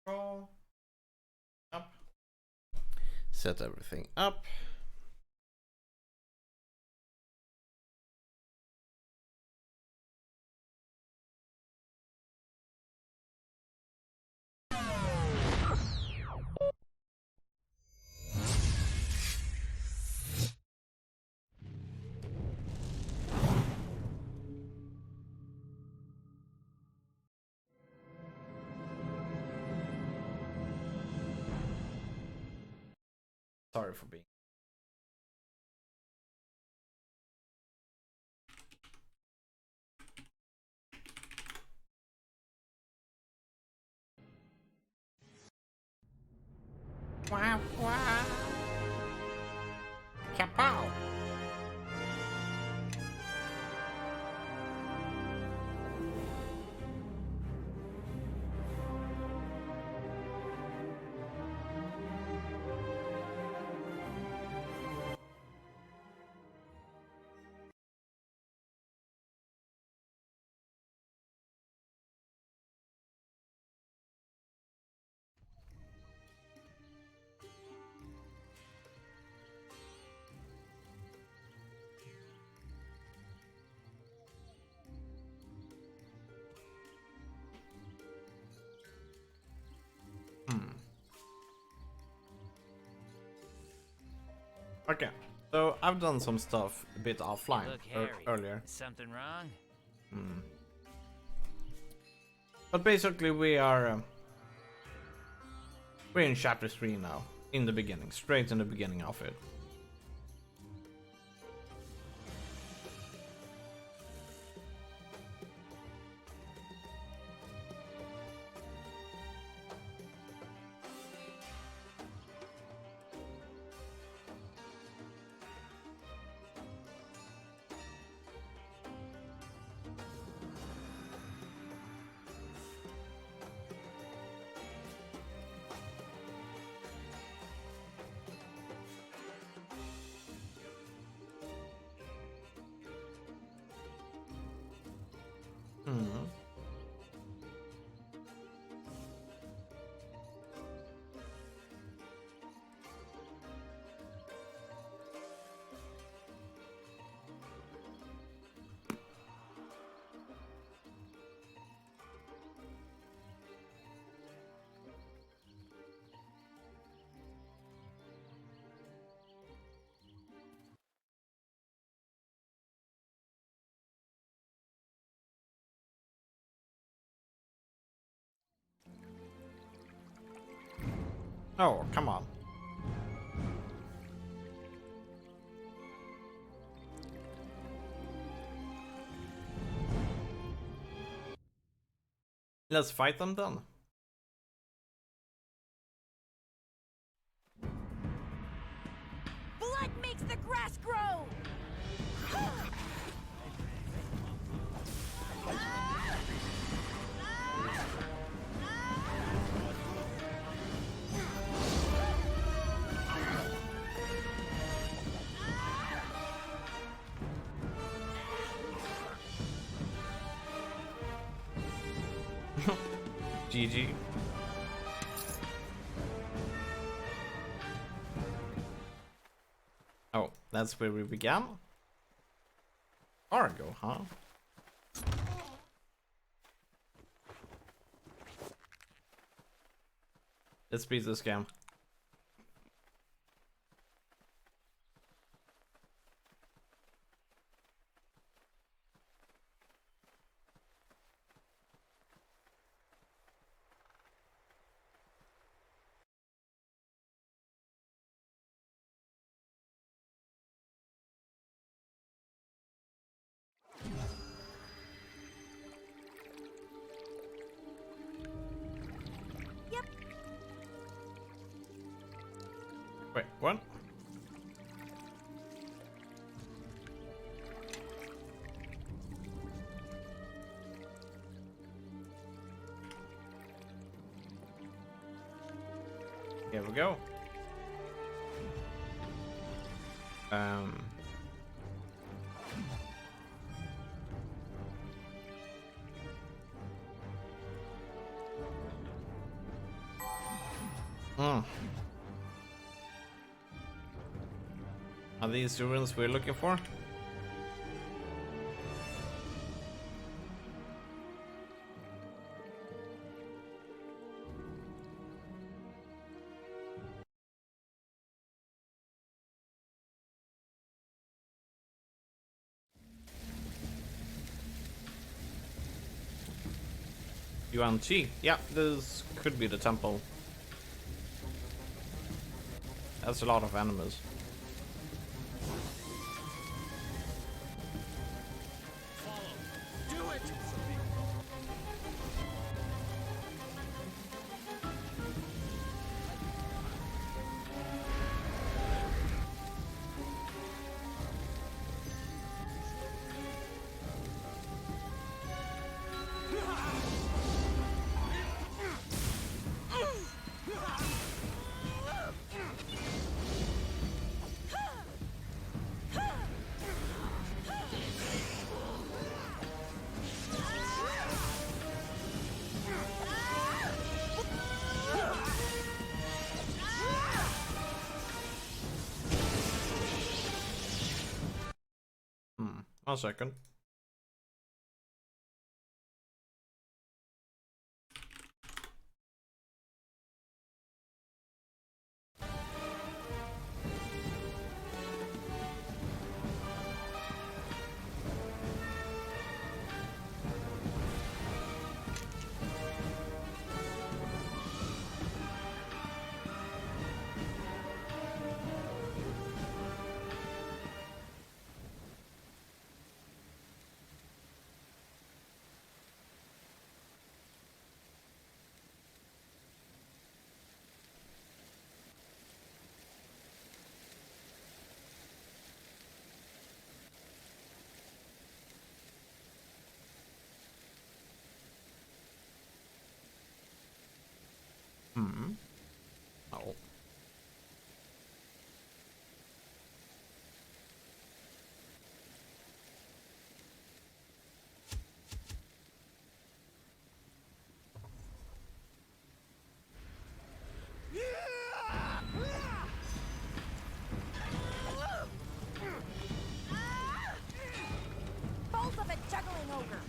Control. Up. Set everything up. Sorry for being. Wow, wow. Kapow. Okay, so I've done some stuff a bit offline earlier. Is something wrong? But basically we're in chapter 3 now, in the beginning, straight in the beginning of it. Oh, come on. Let's fight them then. Blood makes the grass grow! GG. Oh, that's where we began? Argo, huh? Let's beat this game. Yep. Wait, what? Here we go. Mm. Are these the ruins we're looking for? Yuan Chi. Yeah, this could be the temple. That's a lot of enemies. Do it! One second. Oh. Bolt of a juggling ogre.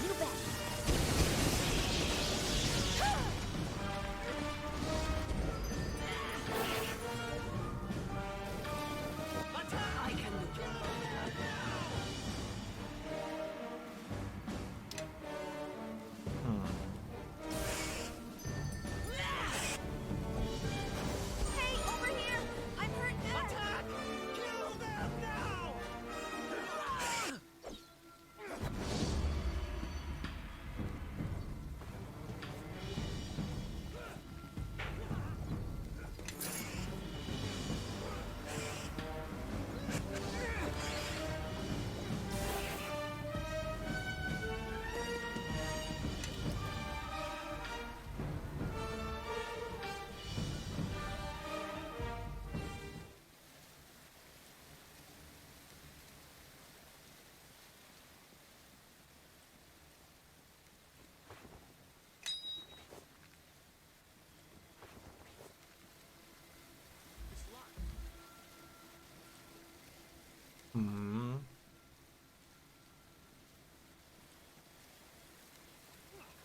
You bet. I can do it. Hey, over here! I'm hurt now! Attack! Kill them now!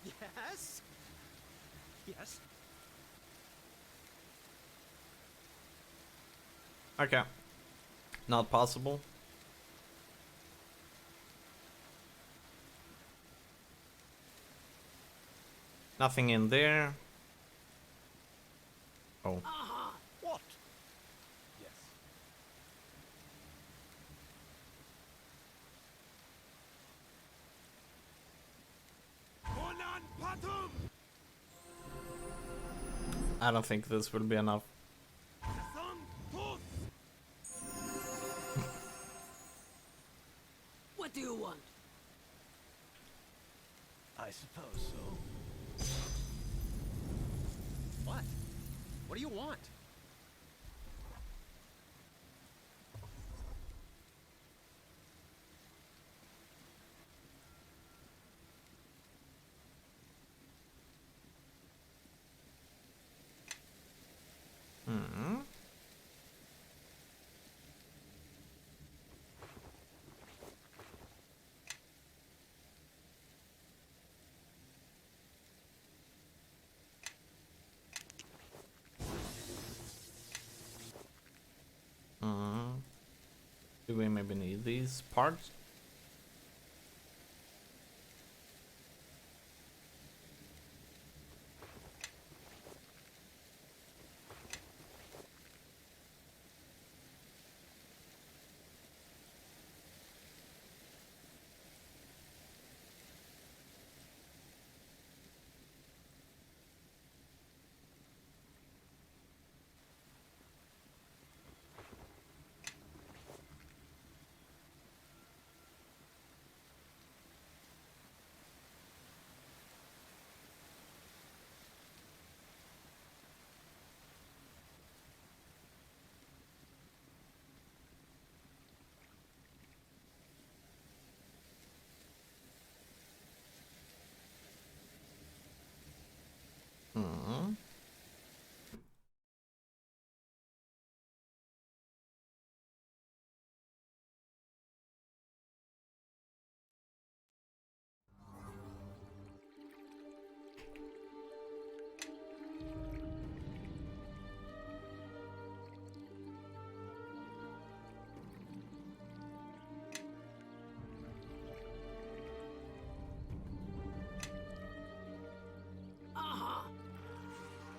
Yes? Yes? Okay. Not possible. Nothing in there. Oh. What? Yes. Onan Patum! I don't think this will be enough. What do you want? I suppose so. What? What do you want? Hmm. Hmm. Do we maybe need these parts? Hmm.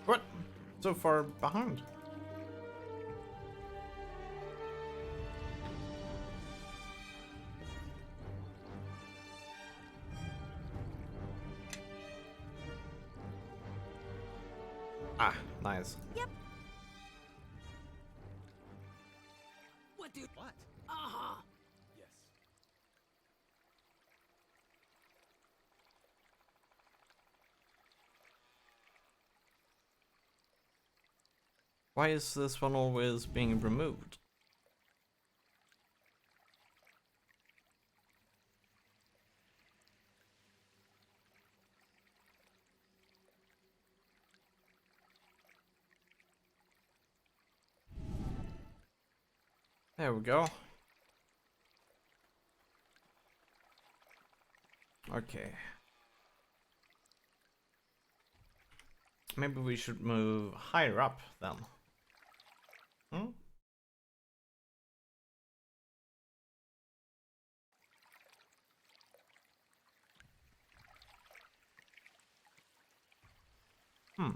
What? So far behind? Ah, nice. Yep. What do you... What? Uh-huh. Yes. Why is this one always being removed? There we go. Okay. Maybe we should move higher up then. Hmm? Hmm.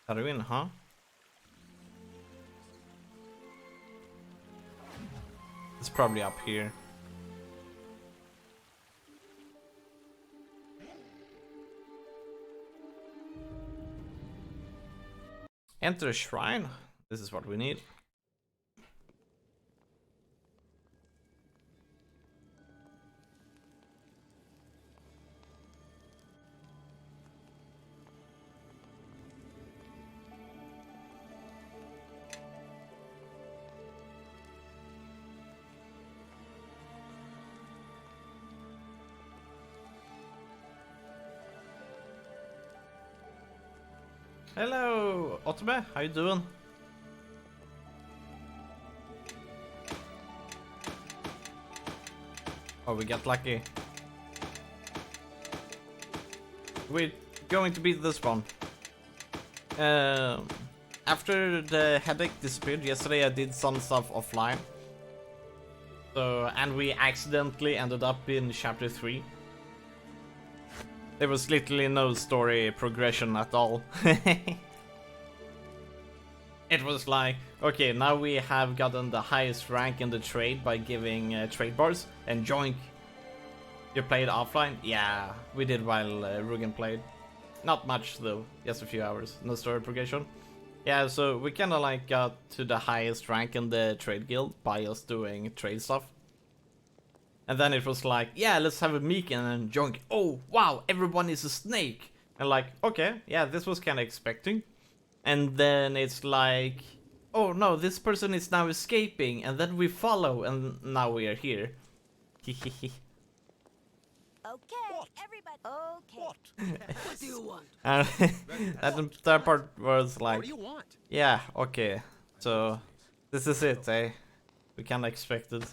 Are we in, huh? It's probably up here. Enter a shrine. This is what we need. Hello, Otome. How you doing? Oh, we got lucky. We're going to beat this one. After the headache disappeared yesterday, I did some stuff offline. So, and we accidentally ended up in chapter 3. There was literally no story progression at all. It was like, okay, now we have gotten the highest rank in the trade by giving trade bars, and joink. You played offline? Yeah, we did while Rugen played. Not much though, just a few hours, no story progression. Yeah, so we kinda like got to the highest rank in the trade guild by just doing trade stuff. And then it was like, yeah, let's have a meek and joink. Oh, wow, everyone is a snake. And like, okay, yeah, this was kinda expecting. And then it's like, oh no, this person is now escaping, and then we follow, and now we are here. Okay, everybody. Okay. What do you want? And that part was What like, do you want? yeah, okay, so this is it, eh? We kinda expected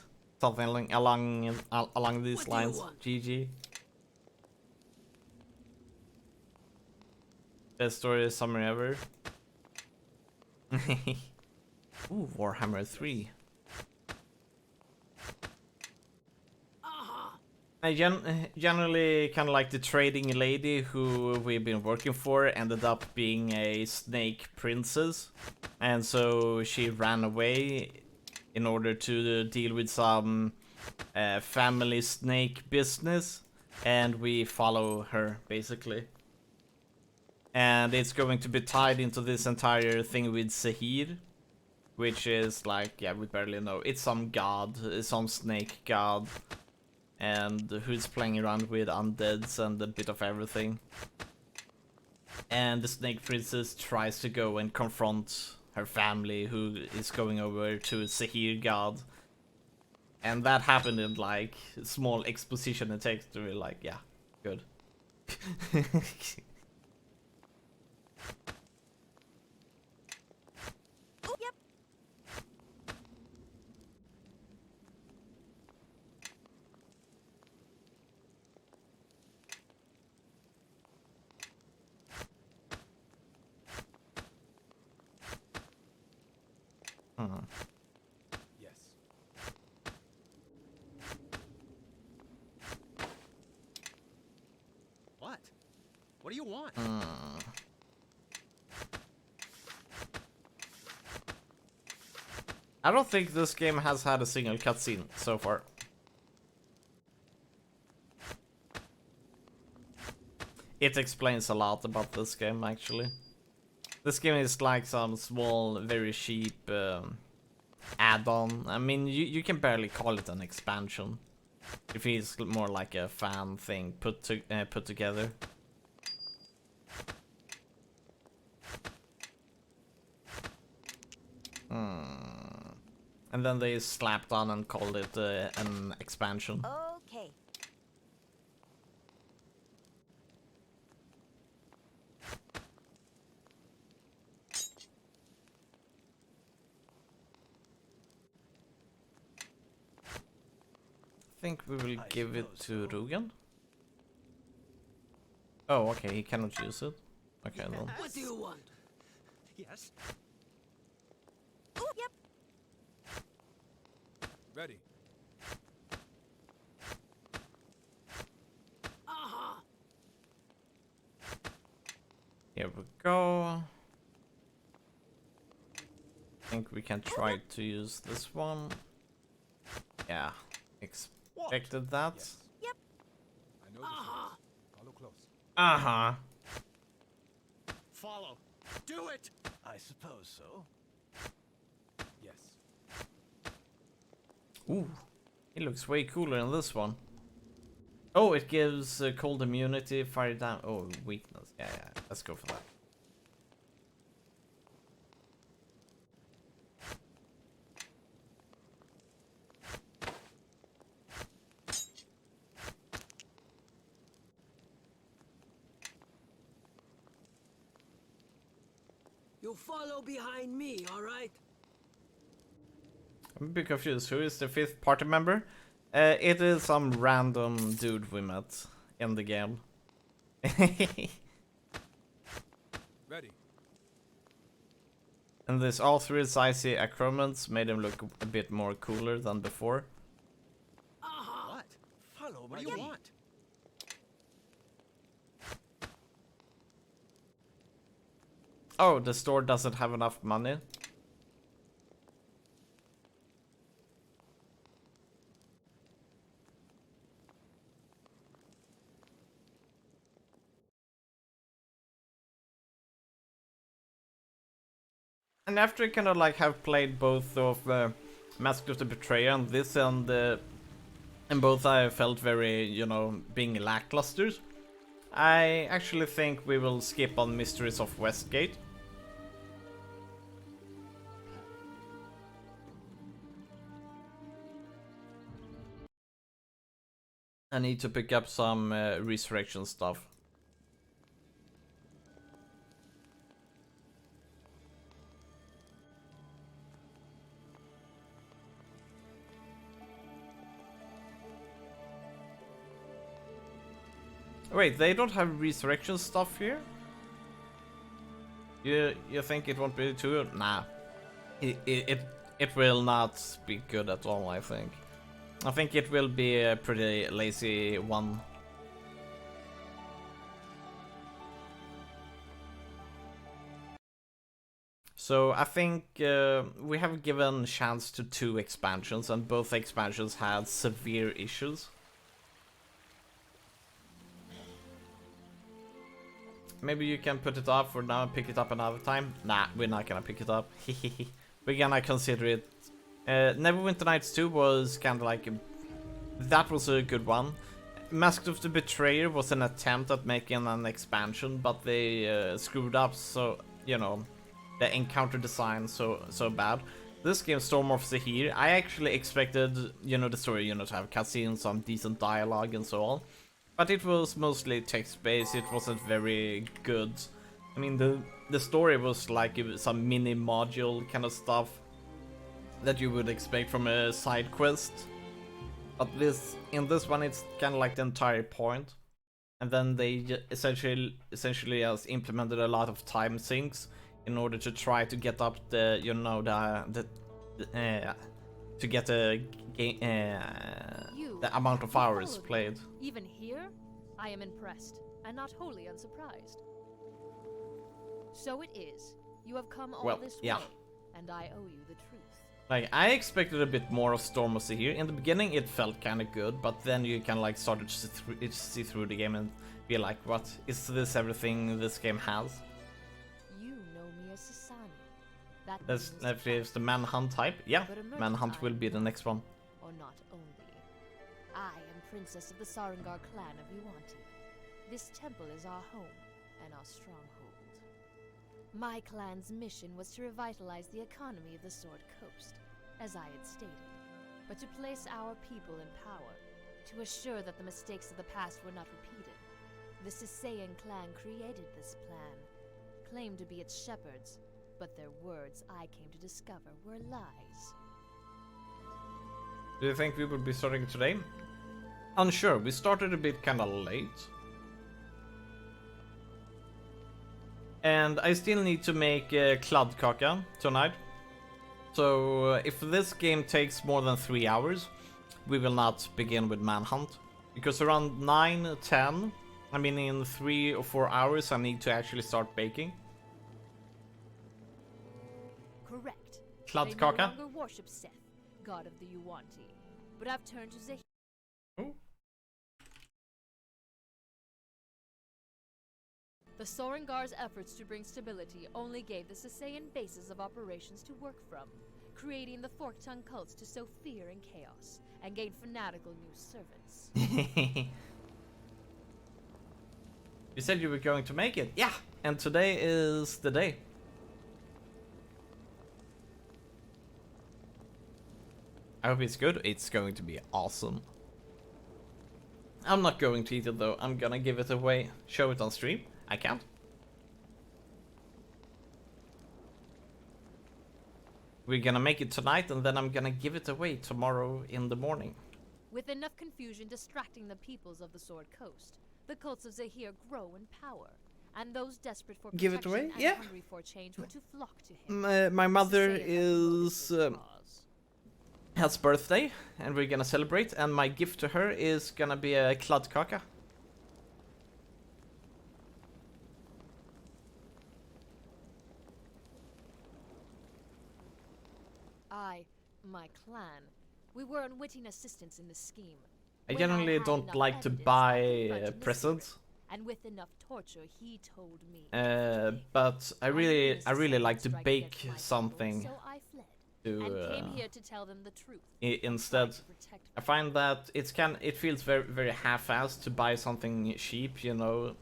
something along these What do you lines. want? GG. Best story summary ever. Ooh, Warhammer 3. I generally kind of like the trading lady who we've been working for ended up being a snake princess, and so she ran away in order to deal with some family snake business, and we follow her basically. And it's going to be tied into this entire thing with Zehir, which is like, yeah, we barely know. It's some god, some snake god, and who's playing around with undeads and a bit of everything. And the snake princess tries to go and confront her family, who is going over to Zehir god. And that happened in like small exposition and text to be like, yeah, good. Yep. Yes. What? What do you want? I don't think this game has had a single cutscene so far. It explains a lot about this game, actually. This game is like some small, very cheap add-on. I mean, you can barely call it an expansion. It feels more like a fan thing put together. And then they slapped on and called it an expansion. Okay. I think we will I give it suppose to so. Rugen. Oh, okay, he cannot use it. Okay, then. What do you want? Yes. Ooh, yep. Ready. Here we go. I think we can try to use this one. Yeah, expected that. Yes. Yep. I know this one. Follow close. Uh-huh. Follow. Do it. I suppose so. Yes. Ooh, it looks way cooler than this one. Oh, it gives cold immunity, fire down. Oh, weakness. Yeah, let's go for that. You follow behind me, alright? I'm a bit confused. Who is the fifth party member? It is some random dude we met in the game. Ready. And this all through his icy acroments made him look a bit more cooler than before. Follow what do you want? Oh, the store doesn't have enough money. And after I kind of like have played both of Mask of the Betrayer and this, and both I felt very, you know, being lackluster, I actually think we will skip on Mysteries of Westgate. I need to pick up some resurrection stuff. Wait, they don't have resurrection stuff here? You think it won't be too? Nah, it will not be good at all. I think it will be a pretty lazy one. So I think we have given chance to 2 expansions, and both expansions had severe issues. Maybe you can put it off for now and pick it up another time. Nah, we're not gonna pick it up. We're gonna consider it. Neverwinter Nights 2 was kind of like that was a good one. Mask of the Betrayer was an attempt at making an expansion, but they screwed up. So you know, the encounter design so bad. This game, Storm of Zehir, I actually expected, you know, the story, you know, to have cutscenes, some decent dialogue and so on. But it was mostly text-based, it wasn't very good. I mean, the story was like some mini module kind of stuff that you would expect from a side quest. But in this one, it's kind of like the entire point. And then they essentially has implemented a lot of time sinks in order to try to get up the, you know, to get a game, the amount of hours played. Even here, I am impressed, and not wholly unsurprised. So it is. You have come all this way, and I owe you the truth. Like, I expected a bit more of Storm of Zehir. In the beginning, it felt kind of good, but then you kind of like started to see through the game and be like, what? Is this everything this game has? You know me as Sasani. That is the Manhunt type. Yeah, Manhunt will be the next one. Or not only. I am princess of the Sarengar clan of Yuanti. This temple is our home and our stronghold. My clan's mission was to revitalize the economy of the Sword Coast, as I had stated, but to place our people in power, to assure that the mistakes of the past were not repeated. The Siseian clan created this plan, claimed to be its shepherds, but their words I came to discover were lies. Do you think we will be starting today? Unsure, we started a bit kinda late. And I still need to make Kladdkaka tonight. So if this game takes more than 3 hours, we will not begin with Manhunt. Because around 9, 10, I mean in 3 or 4 hours I need to actually start baking. Correct. Kladdkaka? They no longer worship Seth, god of the Yuanti, but have turned to Zehir. Oh. The Sarengar's efforts to bring stability only gave the Siseian bases of operations to work from, creating the fork-tongued cults to sow fear and chaos, and gain fanatical new servants. You said you were going to make it. Yeah, and today is the day. I hope it's good. It's going to be awesome. I'm not going to eat it though. I'm gonna give it away. Show it on stream. I can't. We're gonna make it tonight and then I'm gonna give it away tomorrow in the morning. With enough confusion distracting the peoples of the Sword Coast, the cults of Zehir grow in power, and those desperate for Give it protection away? and Yeah. hungry for change were to flock to him. My mother Siseian has devoted to the cause. is... They have no longer worship Seth, god of the Yuanti, but have turned to Zehir. my mother is... has birthday, and we're gonna celebrate. And my gift to her is gonna be a kladdkaka. My clan, we were unwitting assistants in the scheme. I When generally had don't enough like to evidence, I buy confronted the presents. secret, and with enough torture, he told me. But I really like to bake something So I fled to and came here to tell them the truth. instead. Tried to protect I find that it feels very half-assed to buy something cheap, you know,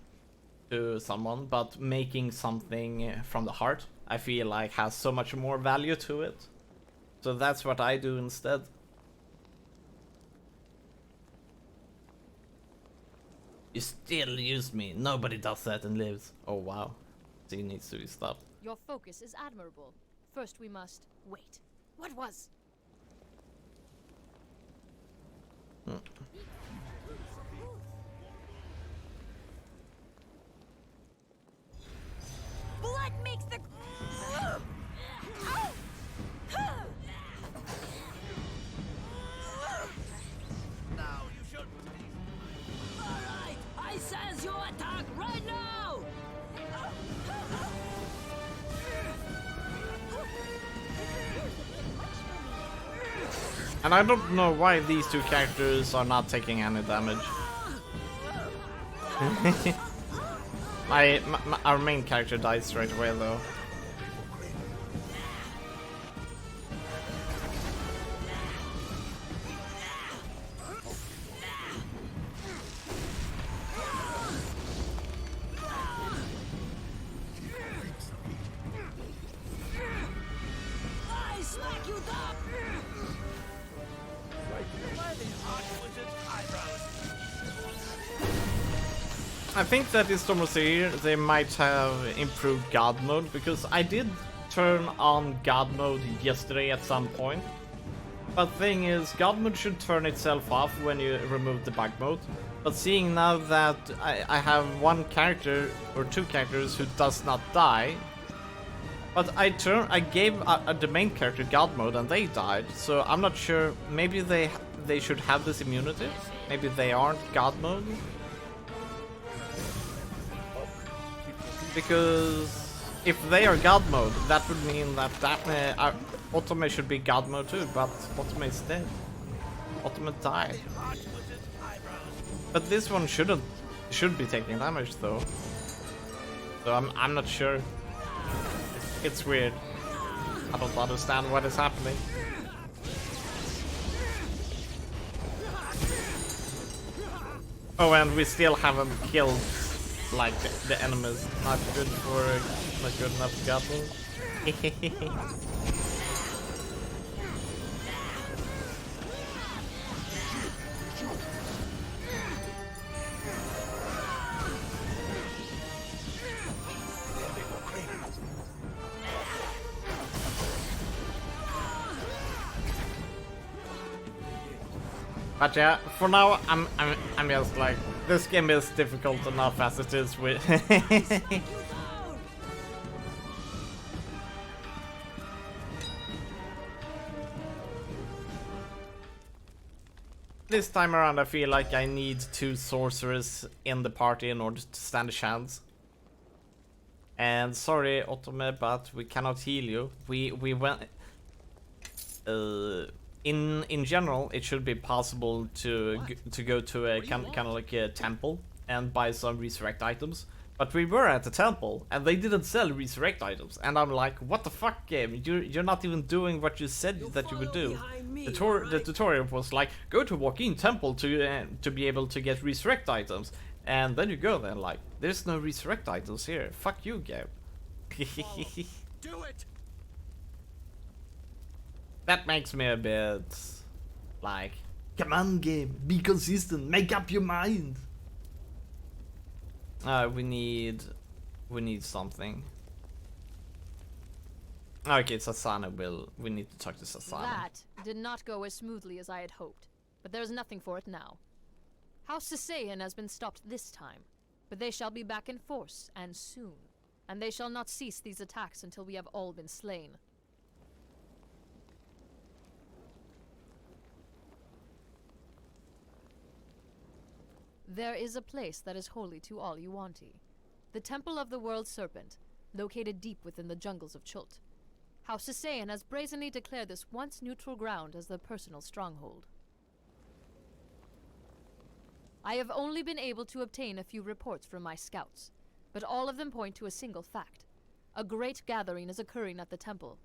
to someone, but making something from the heart, I feel like has so much more value to it. So that's what I do instead. You still use me. Nobody does that and lives. Oh wow. He needs to be stopped. Your focus is admirable. First we must wait. What was? Blood makes the. Now you should. Alright, I sense your attack right now! And I don't know why these two characters are not taking any damage. Our main character died straight away though. I smack you up! Why the Archwizard's eyebrows? I think that in Storm of Zehir they might have improved God mode, because I did turn on God mode yesterday at some point. But thing is, God mode should turn itself off when you remove the bug mode. But seeing now that I have one character or two characters who does not die, but I gave the main character God mode and they died, so I'm not sure. Maybe they should have this immunity. Maybe they aren't God mode. Because if they are God mode, that would mean that Otome should be God mode too, but Otome is dead. Otome died. But this one should be taking damage though. So I'm not sure. It's weird. I don't understand what is happening. Oh, and we still haven't killed like the enemies. Not good enough goblin. But yeah, for now I'm just like, this game is difficult enough as it is with. This time around I feel like I need two sorcerers in the party in order to stand a chance. And sorry Otome, but we cannot heal you. We went in general it should be possible to go to a kind of like a temple and buy some resurrect items. But we were at the temple and they didn't sell resurrect items, and I'm like, what the fuck, game? You're not even doing what you said that you would do. The tutorial was like, go to Walk-in Temple to be able to get resurrect items, and then you go there and like, there's no resurrect items here. Fuck you, game. Do it! That makes me a bit like, come on, game, be consistent, make up your mind. We need something. Okay, Sasana we need to talk to Sasana. That did not go as smoothly as I had hoped, but there's nothing for it now. House Sisayan has been stopped this time, but they shall be back in force, and soon. And they shall not cease these attacks until we have all been slain. There is a place that is holy to all Yuan-Ti. The Temple of the World Serpent, located deep within the jungles of Chult. House Sissean has brazenly declared this once neutral ground as their personal stronghold. I have only been able to obtain a few reports from my scouts, but all of them point to a single fact. A great gathering is occurring at the temple.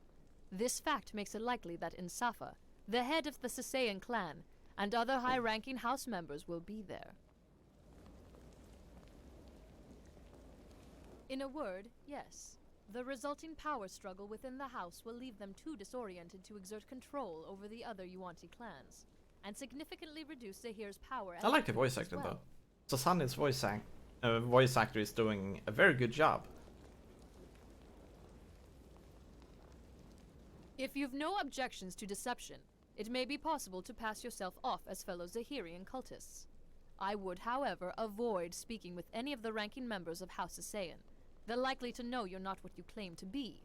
This fact makes it likely that Insafa, the head of the Sissean clan, and other high-ranking house members will be there. In a word, yes. The resulting power struggle within the house will leave them too disoriented to exert control over the other Yuan-Ti clans, and significantly reduce Zehir's power. I like the voice actor though. Sasani's voice actor is doing a very good job. If you've no objections to deception, it may be possible to pass yourself off as fellow Zehirian cultists. I would, however, avoid speaking with any of the ranking members of House Sissean. They're likely to know you're not what you claim to be.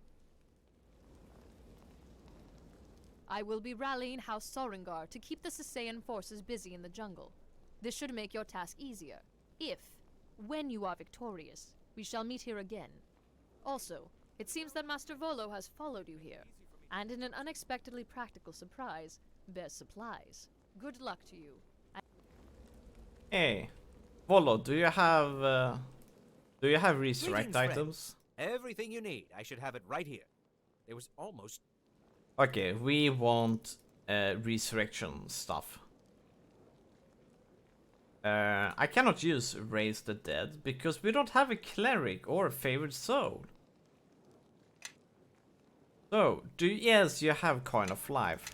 I will be rallying House Sarengar to keep the Sissean forces busy in the jungle. This should make your task easier. If, when you are victorious, we shall meet here again. Also, it seems that Master Volo has followed you here, and in an unexpectedly practical surprise, bears supplies. Good luck to you. Hey, Volo, do you have resurrect Greetings, items? Everything you need. I should have it right here. There was almost... Okay, we want resurrection stuff. I cannot use Raise the Dead because we don't have a cleric or a favored soul. So, yes, you have Coin of Life.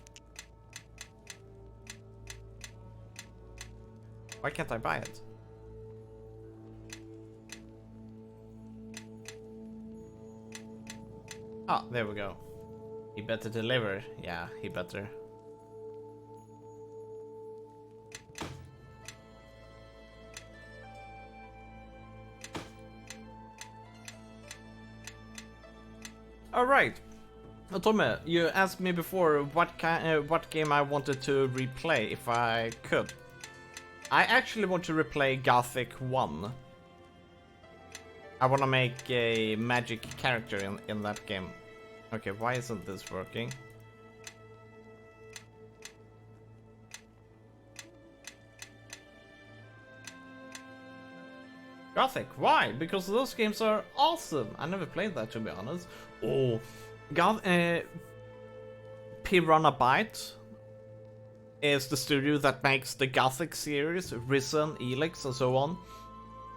Why can't I buy it? Ah, there we go. He better deliver. Yeah, he better. Alright. Tommy, you asked me before what game I wanted to replay if I could. I actually want to replay Gothic 1. I want to make a magic character in that game. Okay, why isn't this working? Gothic, why? Because those games are awesome. I never played that, to be honest. Oh, Piranha Byte is the studio that makes the Gothic series, Risen, Elix, and so on.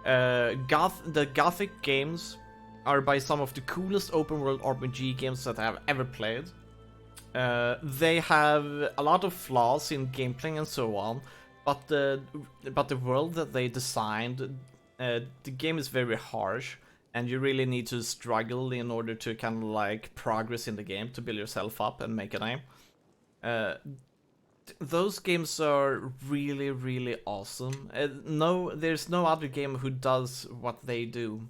The Gothic games are by some of the coolest open world RPG games that I have ever played. They have a lot of flaws in gameplay and so on, but the world that they designed, the game is very harsh, and you really need to struggle in order to kind of like progress in the game to build yourself up and make a name. Those games are really, really awesome. There's no other game who does what they do.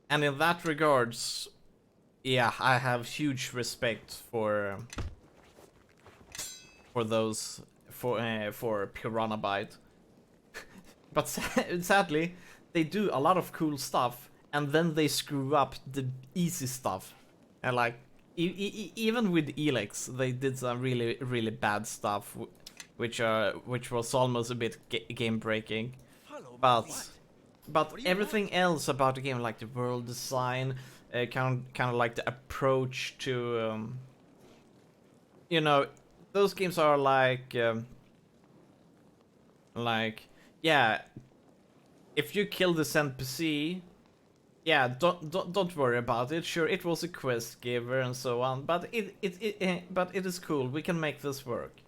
And in that regards, yeah, I have huge respect for Piranha Byte. But sadly, they do a lot of cool stuff, and then they screw up the easy stuff. And like, even with Elix, they did some really, really bad stuff, which was almost a bit game breaking. But everything else about the game, like the world design, kind of like the approach to, you know, those games are like, yeah, if you kill this NPC, yeah, don't worry about it. Sure, it was a quest giver and so on, but it is cool. We can make this work.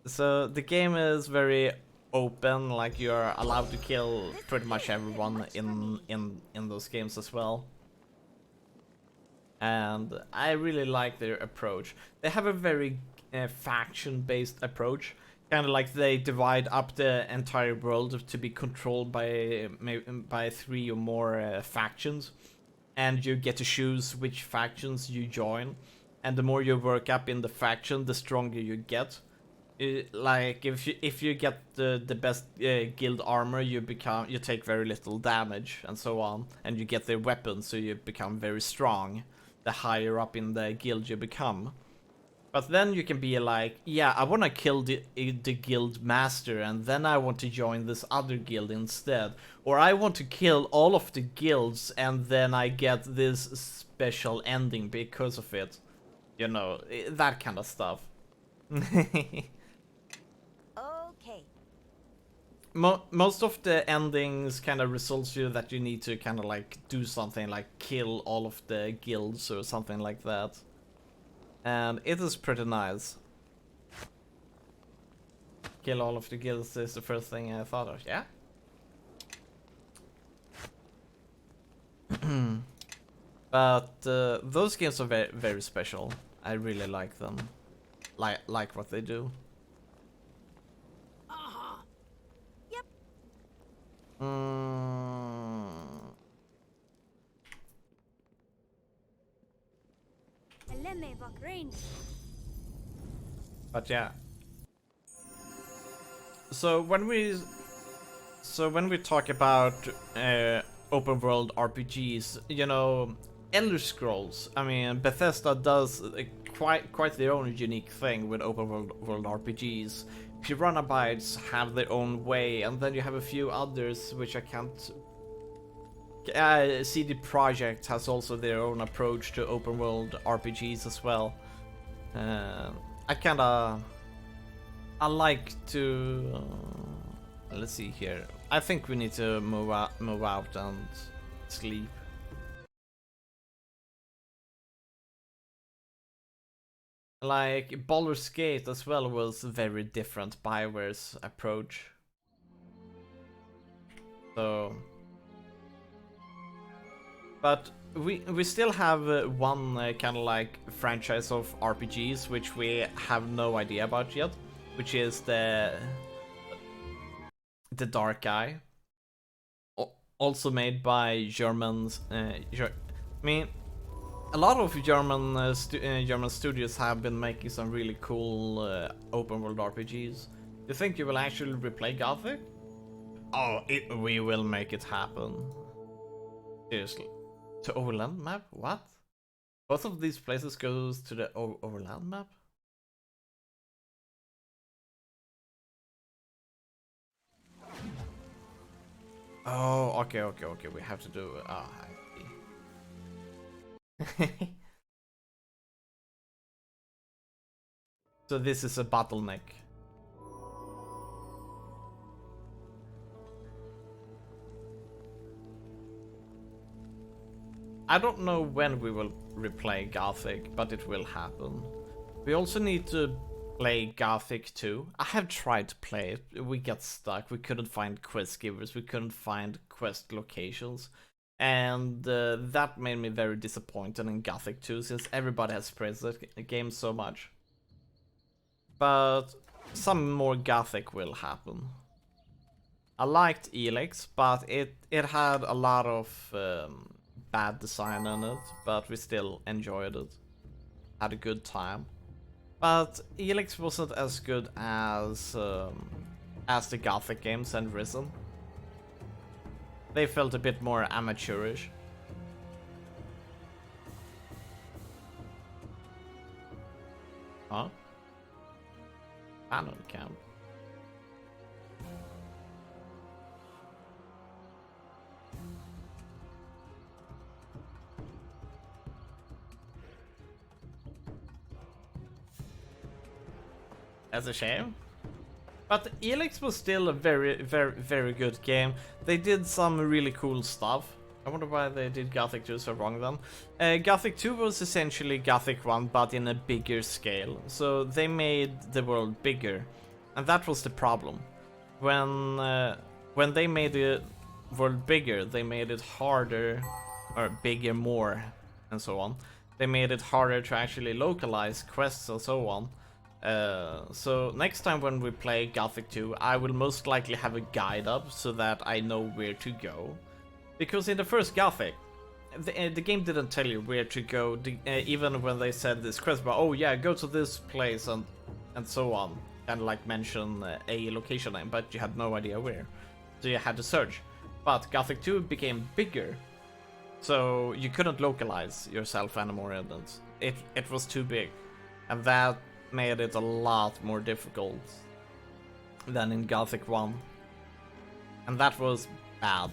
So the game is very open, like you're allowed to kill pretty much everyone in those games as well. And I really like their approach. They have a very faction-based approach. Kind of like they divide up the entire world to be controlled by 3 or more factions, and you get to choose which factions you join. And the more you work up in the faction, the stronger you get. Like if you get the best guild armor, you take very little damage and so on, and you get their weapons, so you become very strong the higher up in the guild you become. But then you can be like, yeah, I want to kill the guild master, and then I want to join this other guild instead, or I want to kill all of the guilds, and then I get this special ending because of it. You know, that kind of stuff. Okay. Most of the endings kind of results you that you need to kind of like do something like kill all of the guilds or something like that. And it is pretty nice. Kill all of the guilds is the first thing I thought of, yeah? But those games are very, very special. I really like them. Like what they do. Yep. Eleme Vakrain. But yeah. So when we talk about open world RPGs, you know, Elder Scrolls. I mean, Bethesda does quite their own unique thing with open world RPGs. Piranhabytes have their own way, and then you have a few others which I can't. CD Projekt has also their own approach to open world RPGs as well. I like to. Let's see here. I think we need to move out and sleep. Like Baldur's Gate as well was very different BioWare's approach. So, but we still have one kind of like franchise of RPGs which we have no idea about yet, which is the Dark Eye, also made by Germans. I mean, a lot of German studios have been making some really cool open world RPGs. Do you think you will actually replay Gothic? Oh, we will make it happen. Seriously. To Overland map? What? Both of these places goes to the Overland map? Oh, okay, we have to do it. Ah, I see. So this is a bottleneck. I don't know when we will replay Gothic, but it will happen. We also need to play Gothic 2. I have tried to play it. We got stuck. We couldn't find quest givers. We couldn't find quest locations. And that made me very disappointed in Gothic 2, since everybody has praised the game so much. But some more Gothic will happen. I liked Elex, but it had a lot of bad design in it, but we still enjoyed it. Had a good time. But Elex wasn't as good as the Gothic games and Risen. They felt a bit more amateurish. Huh? Cannon camp. That's a shame. But Elex was still a very good game. They did some really cool stuff. I wonder why they did Gothic 2 so wrong then. Gothic 2 was essentially Gothic 1, but in a bigger scale. So they made the world bigger. And that was the problem. When they made the world bigger, they made it harder, or bigger more, and so on. They made it harder to actually localize quests and so on. So next time when we play Gothic 2, I will most likely have a guide up so that I know where to go. Because in the first Gothic, the game didn't tell you where to go, even when they said this quest about, oh yeah, go to this place and so on. kind of like mention a location name, but you had no idea where. So you had to search. But Gothic 2 became bigger, so you couldn't localize yourself anymore in it. It was too big, and that made it a lot more difficult than in Gothic 1. And that was bad.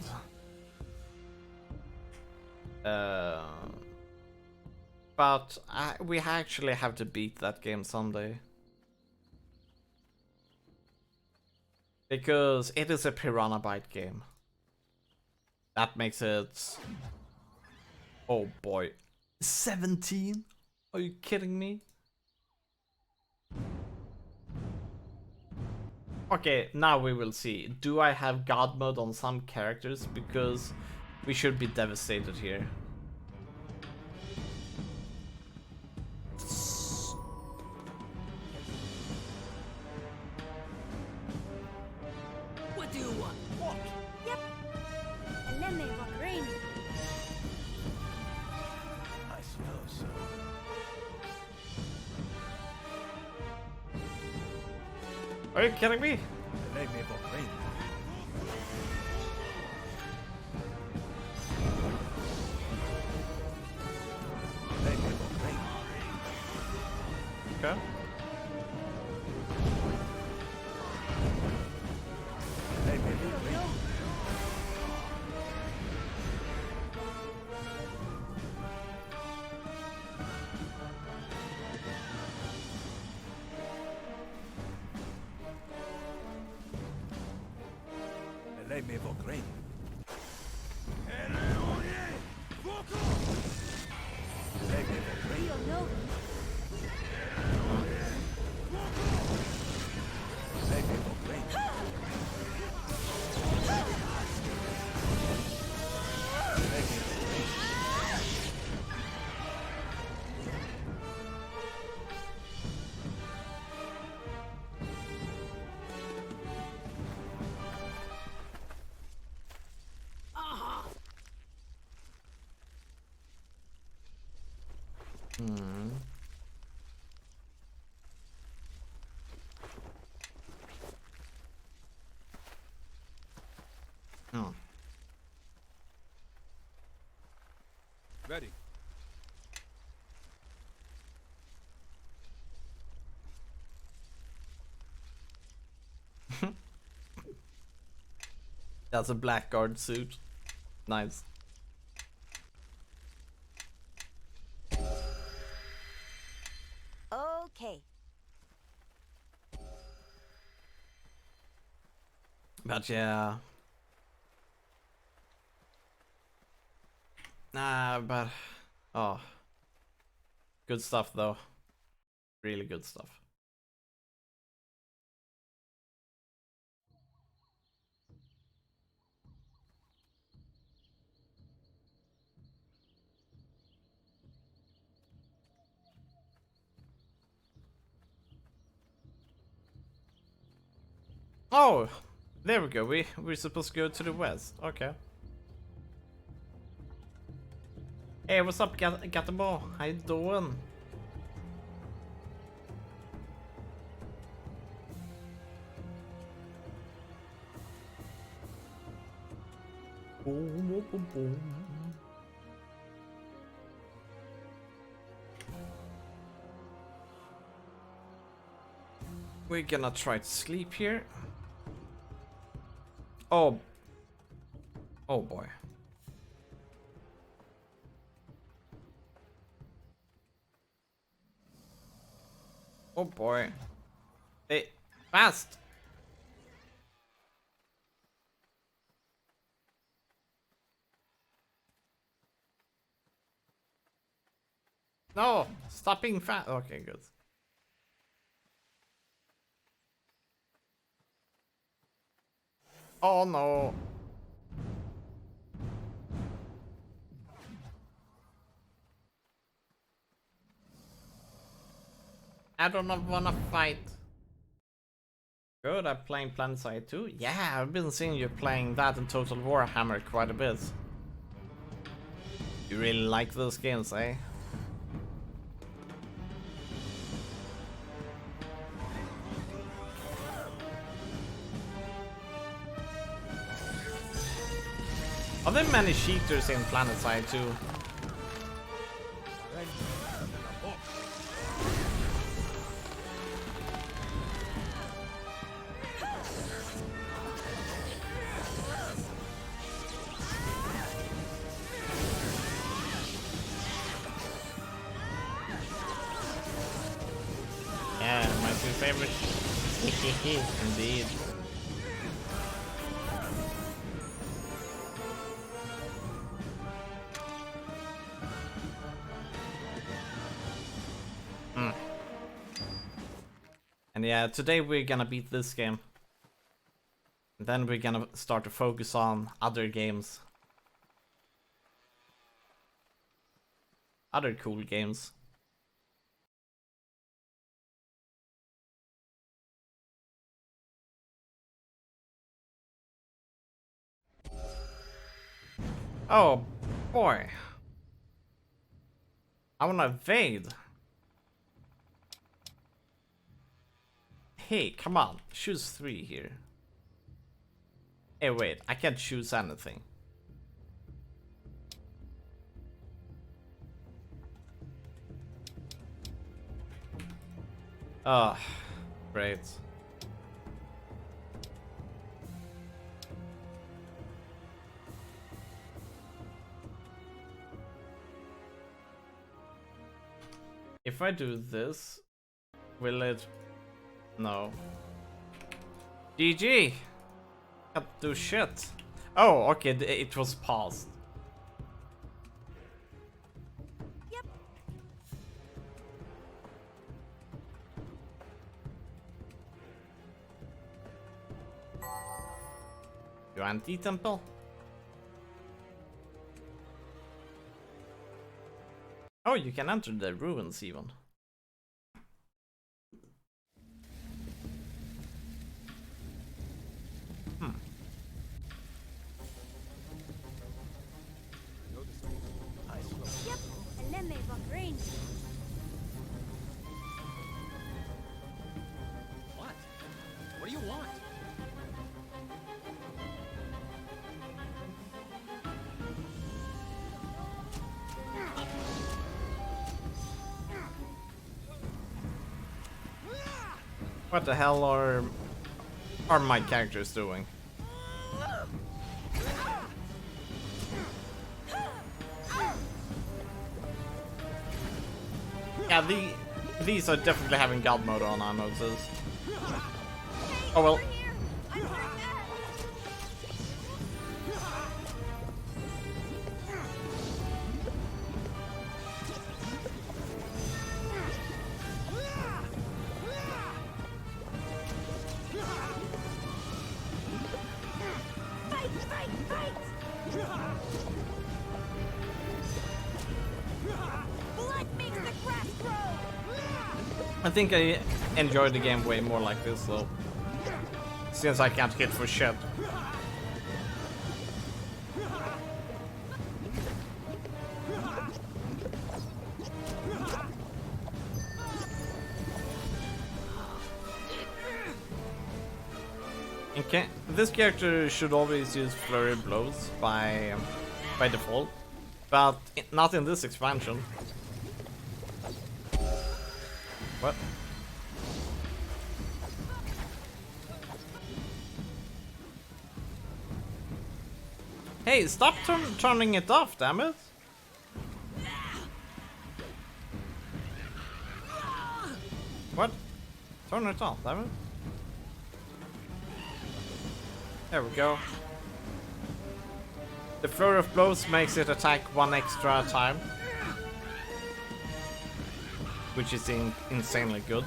But we actually have to beat that game someday. Because it is a Piranha Byte game. That makes it... Oh boy. 17? Are you kidding me? Okay, now we will see. Do I have God mode on some characters? Because we should be devastated here. What do you want? What? Yep. Let me walk rain. I suppose so. Are you kidding me? Let me walk rain. Let me walk rain. Okay. Let me walk rain. Let me walk rain. Let me walk rain. Rio no. Let me walk rain. Let me walk rain. Aha! Oh. Ready. That's a blackguard suit. Nice. Okay. But yeah. Nah, but... Oh. Good stuff, though. Really good stuff. Oh! There we go. We're supposed to go to the west. Okay. Hey, what's up, Gatabo? How you doing? Boom, boom, boom, boom. We're gonna try to sleep here. Oh. Oh boy. Oh boy. Hey, fast! No! Stop being fast! Okay, good. Oh no! I don't wanna fight. Good, I'm playing PlanetSide 2. Yeah, I've been seeing you playing that in Total Warhammer quite a bit. You really like those games, eh? Are there many cheaters in Planetside too? Yeah, my two favorites. Indeed. And yeah, today we're gonna beat this game. And then we're gonna start to focus on other games. Other cool games. Oh boy. I wanna evade. Hey, come on. Choose 3 here. Hey, wait. I can't choose anything. Ah, great. If I do this, will it... No. GG! Can't do shit. Oh, okay, it was paused. Yep. Your anti-temple? Oh, you can enter the ruins even. Yep. And then they've range. What? What do you want? What the hell are my characters doing? Yeah, these are definitely having god mode on, I noticed. Oh well. Over here. I'm hurt bad. Fight, fight, fight! Blood makes the grass grow! I think I enjoy the game way more like this though. Since I can't hit for shit. Okay, this character should always use flurry blows by default, but not in this expansion. What? Hey, stop turning it off, damn it! What? Turn it off, damn it! There we go. The flurry of blows makes it attack 1 extra time, which is insanely good.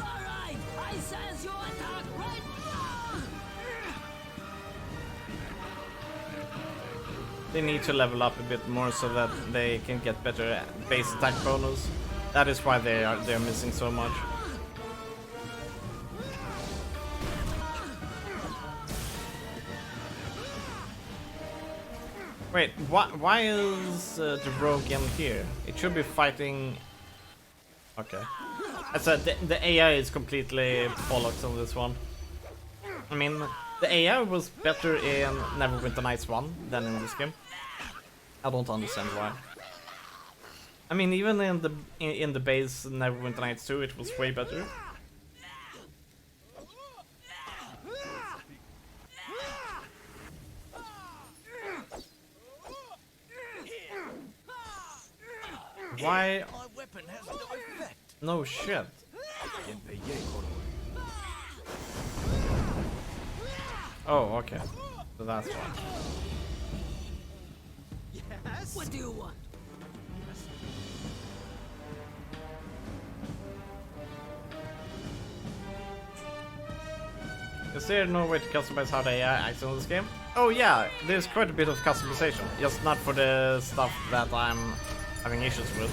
Alright, I sense your attack right now! They need to level up a bit more so that they can get better base attack bonus. That is why they're missing so much. Wait, why is the rogue in here? It should be fighting... Okay. I said the AI is completely bollocks on this one. I mean, the AI was better in Neverwinter Nights 1 than in this game. I don't understand why. I mean, even in the base Neverwinter Nights 2, it was way better. Why? My weapon has no effect. No shit. Oh, okay. So that's why. Yes. What do you want? Is there no way to customize how the AI acts in this game? Oh yeah, there's quite a bit of customization. Just not for the stuff that I'm having issues with.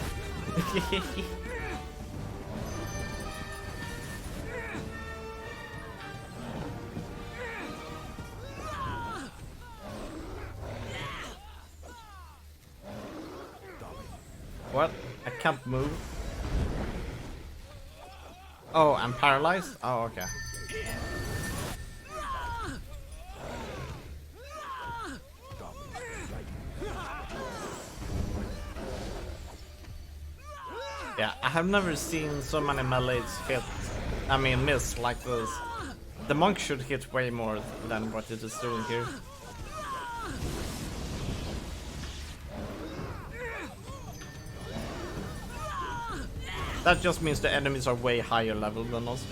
What? I can't move. Oh, I'm paralyzed? Oh, okay. Yeah, I have never seen so many melees hit, I mean miss like this. The monk should hit way more than what it is doing here. That just means the enemies are way higher level than us.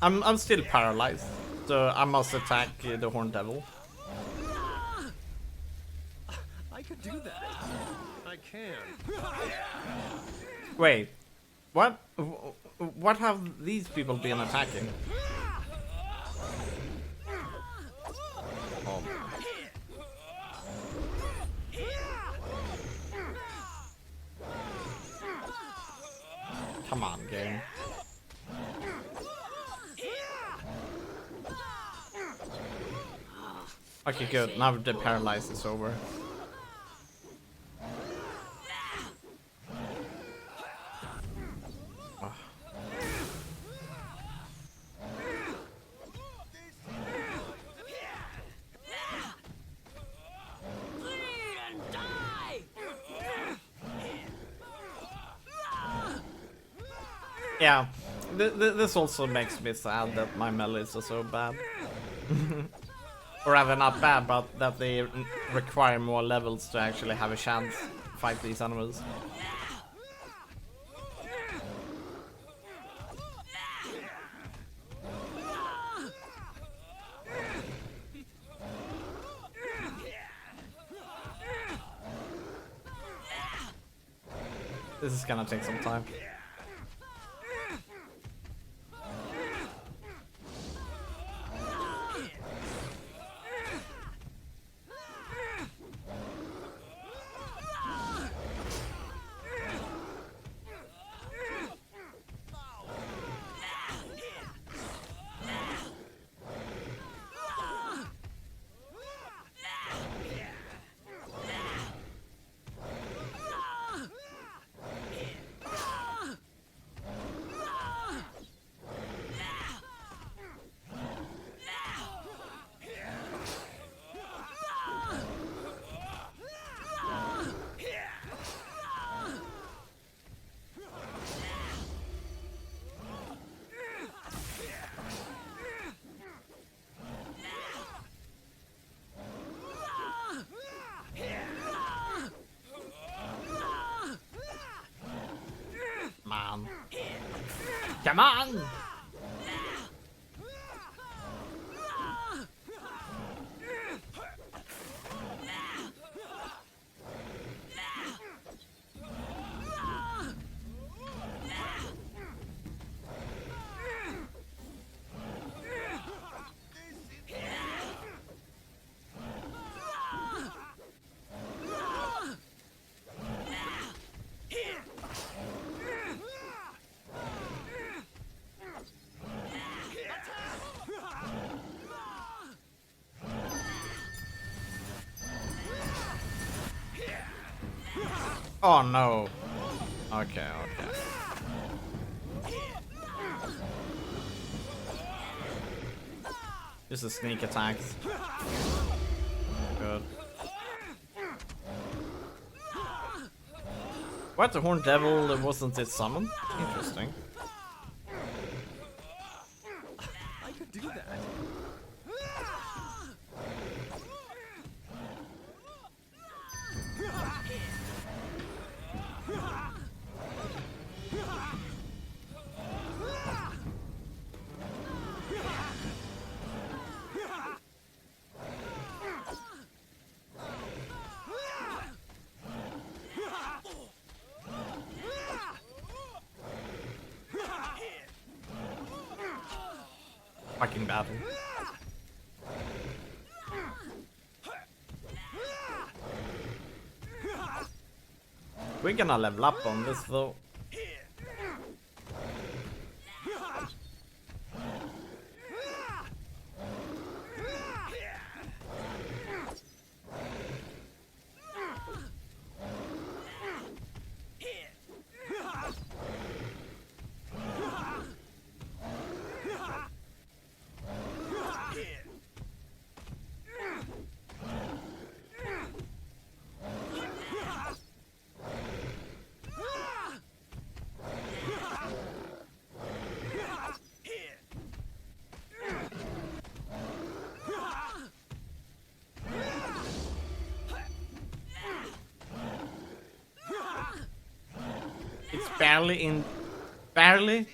I'm still paralyzed, so I must attack the Horned Devil. I could do that. I can. Wait, what? What have these people been attacking? Oh. Come on, game. Okay, good. Now the paralyze is over. Oh. Bleed and die! Yeah, this also makes me sad that my melees are so bad. Or rather not bad, but that they require more levels to actually have a chance to fight these animals. This is gonna take some time. Man. Come on! Oh no. Okay. This is sneak attacks. Good. What, the Horned Devil wasn't it summoned? Interesting. I could do that. Fucking battle. We're gonna level up on this though. It's barely.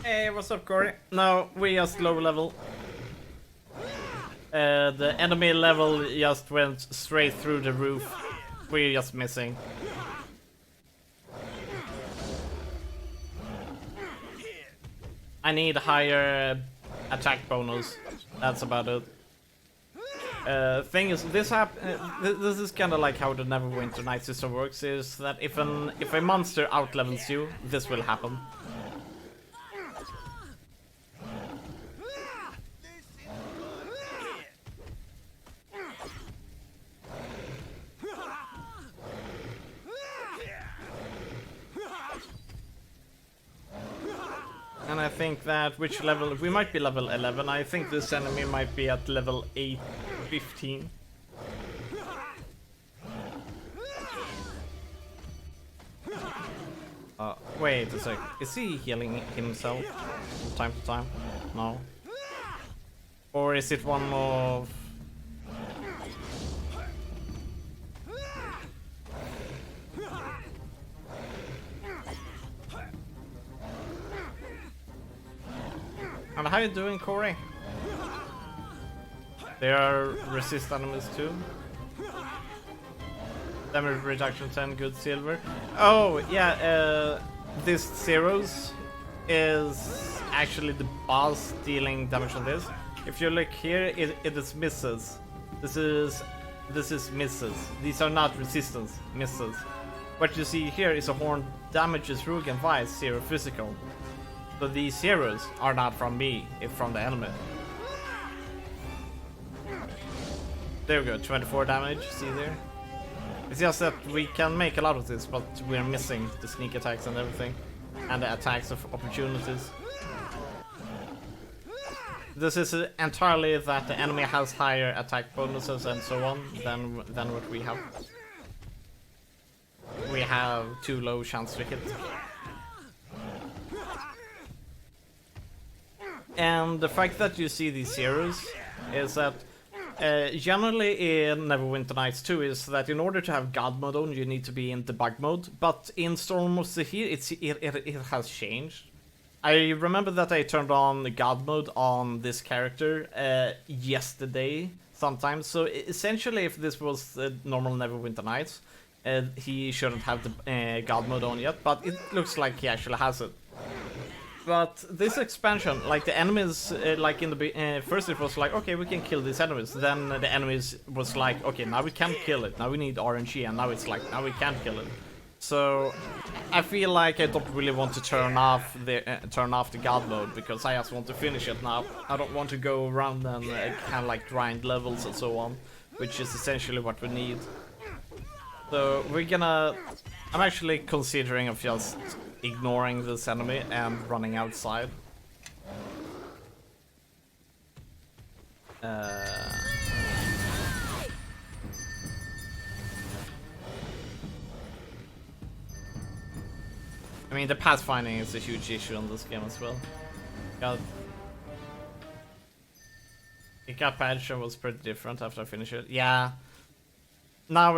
Hey, what's up, Corey? No, we just low level. The enemy level just went straight through the roof. We're just missing. I need higher attack bonus. That's about it. Thing is, this is kind of like how the Neverwinter Night system works. Is that if a monster outlevels you, this will happen. And I think that which level we might be level 11. I think this enemy might be at level 15. Wait a sec. Is he healing himself from time to time? No. Or is it one of... And how you doing, Corey? They are resist enemies too. Damage reduction 10, good silver. Oh yeah, this zeros is actually the boss dealing damage on this. If you look here, it is misses. This is misses. These are not resistance, misses. What you see here is a horn damages Rug and Vice, 0 physical. So these zeros are not from me, it's from the enemy. There we go, 24 damage, see there? It's just that we can make a lot of this, but we're missing the sneak attacks and everything. And the attacks of opportunities. This is entirely that the enemy has higher attack bonuses and so on than what we have. We have too low chance to hit. And the fact that you see these zeros is that generally in Neverwinter Nights 2 is that in order to have God mode on, you need to be in debug mode. But in Storm of Zehir, it has changed. I remember that I turned on the God mode on this character yesterday sometimes. So essentially, if this was the normal Neverwinter Nights, he shouldn't have the God mode on yet. But it looks like he actually has it. But this expansion, like the enemies, like in the first it was like, okay, we can kill these enemies. Then the enemies was like, okay, now we can't kill it. Now we need RNG, and now it's like, now we can't kill it. So I feel like I don't really want to turn off the God mode because I just want to finish it now. I don't want to go around and kind of like grind levels and so on, which is essentially what we need. So I'm actually considering of just ignoring this enemy and running outside. I mean, the pathfinding is a huge issue in this game as well. Pick up action was pretty different after I finished it. Yeah. Now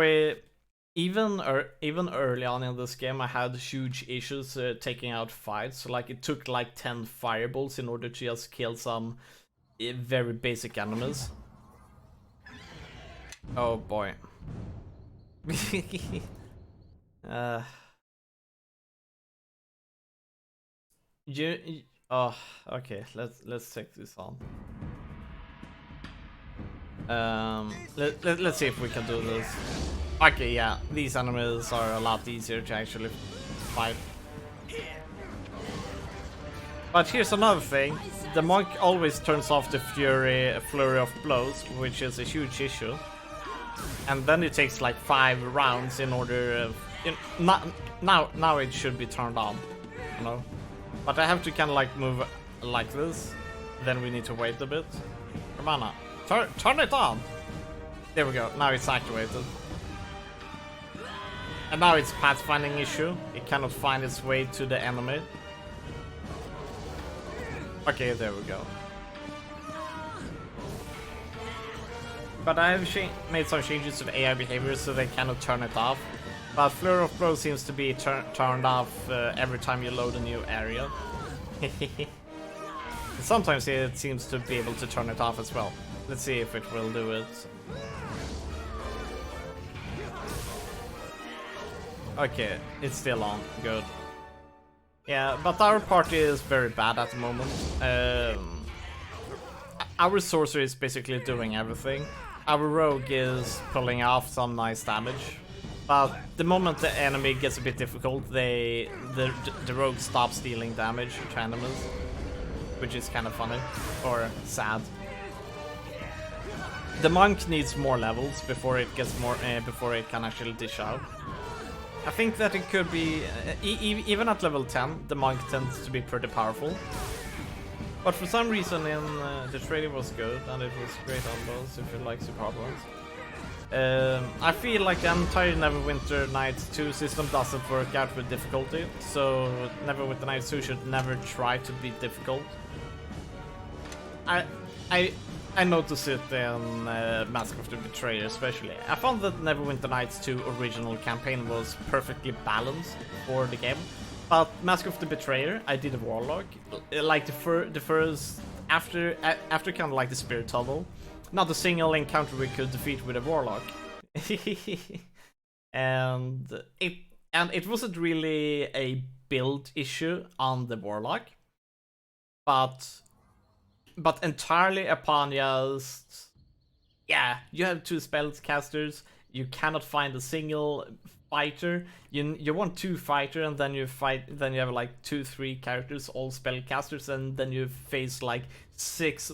even early on in this game, I had huge issues taking out fights. So, like, it took like 10 fireballs in order to just kill some very basic enemies. Oh boy. Oh, okay. Let's take this on. Let's see if we can do this. Okay, yeah, these enemies are a lot easier to actually fight. But here's another thing. The monk always turns off the flurry of blows, which is a huge issue. And then it takes like 5 rounds in order. Now it should be turned on, you know. But I have to kind of like move like this. Then we need to wait a bit. Come on now, turn it on. There we go. Now it's activated. And now it's pathfinding issue. It cannot find its way to the enemy. Okay, there we go. But I have made some changes to the AI behavior so they cannot turn it off. But Flurry of Blows seems to be turned off every time you load a new area. Sometimes it seems to be able to turn it off as well. Let's see if it will do it. Okay, it's still on. Good. Yeah, but our party is very bad at the moment. Our sorcerer is basically doing everything. Our rogue is pulling off some nice damage. But the moment the enemy gets a bit difficult, the rogue stops dealing damage to enemies, which is kind of funny or sad. The monk needs more levels before it gets more before it can actually dish out. I think that it could be even at level 10, the monk tends to be pretty powerful. But for some reason, the trading was good and it was great on both if you like super hard ones. I feel like the entire Neverwinter Nights 2 system doesn't work out with difficulty, so Neverwinter Nights 2 should never try to be difficult. I noticed it in Mask of the Betrayer especially. I found that Neverwinter Nights 2 original campaign was perfectly balanced for the game. But Mask of the Betrayer, I did a Warlock. Like the first, after kind of like the Spirit Tunnel, not a single encounter we could defeat with a Warlock. and it wasn't really a build issue on the Warlock. But entirely upon just, yeah, you have 2 spellcasters, you cannot find a single fighter, you want 2 fighter and then you have like 2-3 characters, all spellcasters, and then you face like 6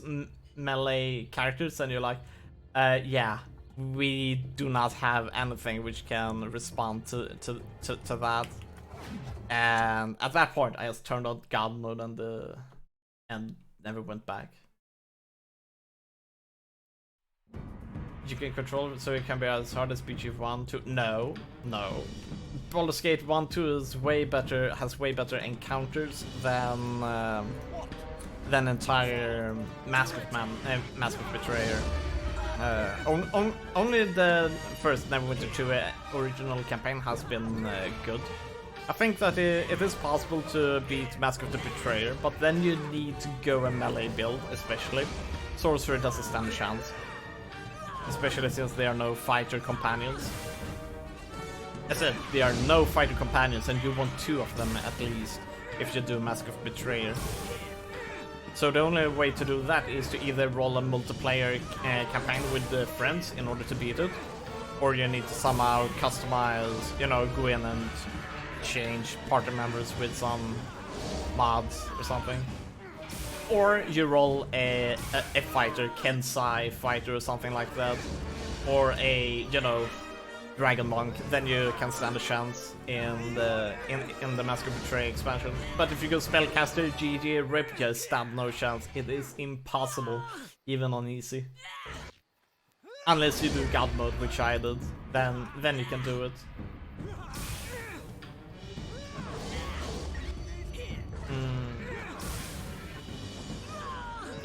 melee characters and you're like, yeah, we do not have anything which can respond to that. And at that point I just turned on God mode and never went back. You can control it so it can be as hard as BG 1, 2. No. Baldur's Gate 1, 2 is way better, has way better encounters than entire Mask of Betrayer. Only the first Neverwinter 2 original campaign has been good. I think that it is possible to beat Mask of the Betrayer, but then you need to go a melee build, especially. Sorcerer doesn't stand a chance. Especially since there are no fighter companions. I said, there are no fighter companions and you want 2 of them at least, if you do Mask of Betrayer. So the only way to do that is to either roll a multiplayer campaign with friends in order to beat it, or you need to somehow customize, you know, go in and change party members with some mods or something. Or you roll a fighter, Kensai fighter or something like that, or a, you know, Dragon Monk, then you can stand a chance in the Mask of Betrayal expansion. But if you go Spellcaster, GG, RIP, just stand no chance. It is impossible, even on easy. Unless you do God mode, which I did, then you can do it.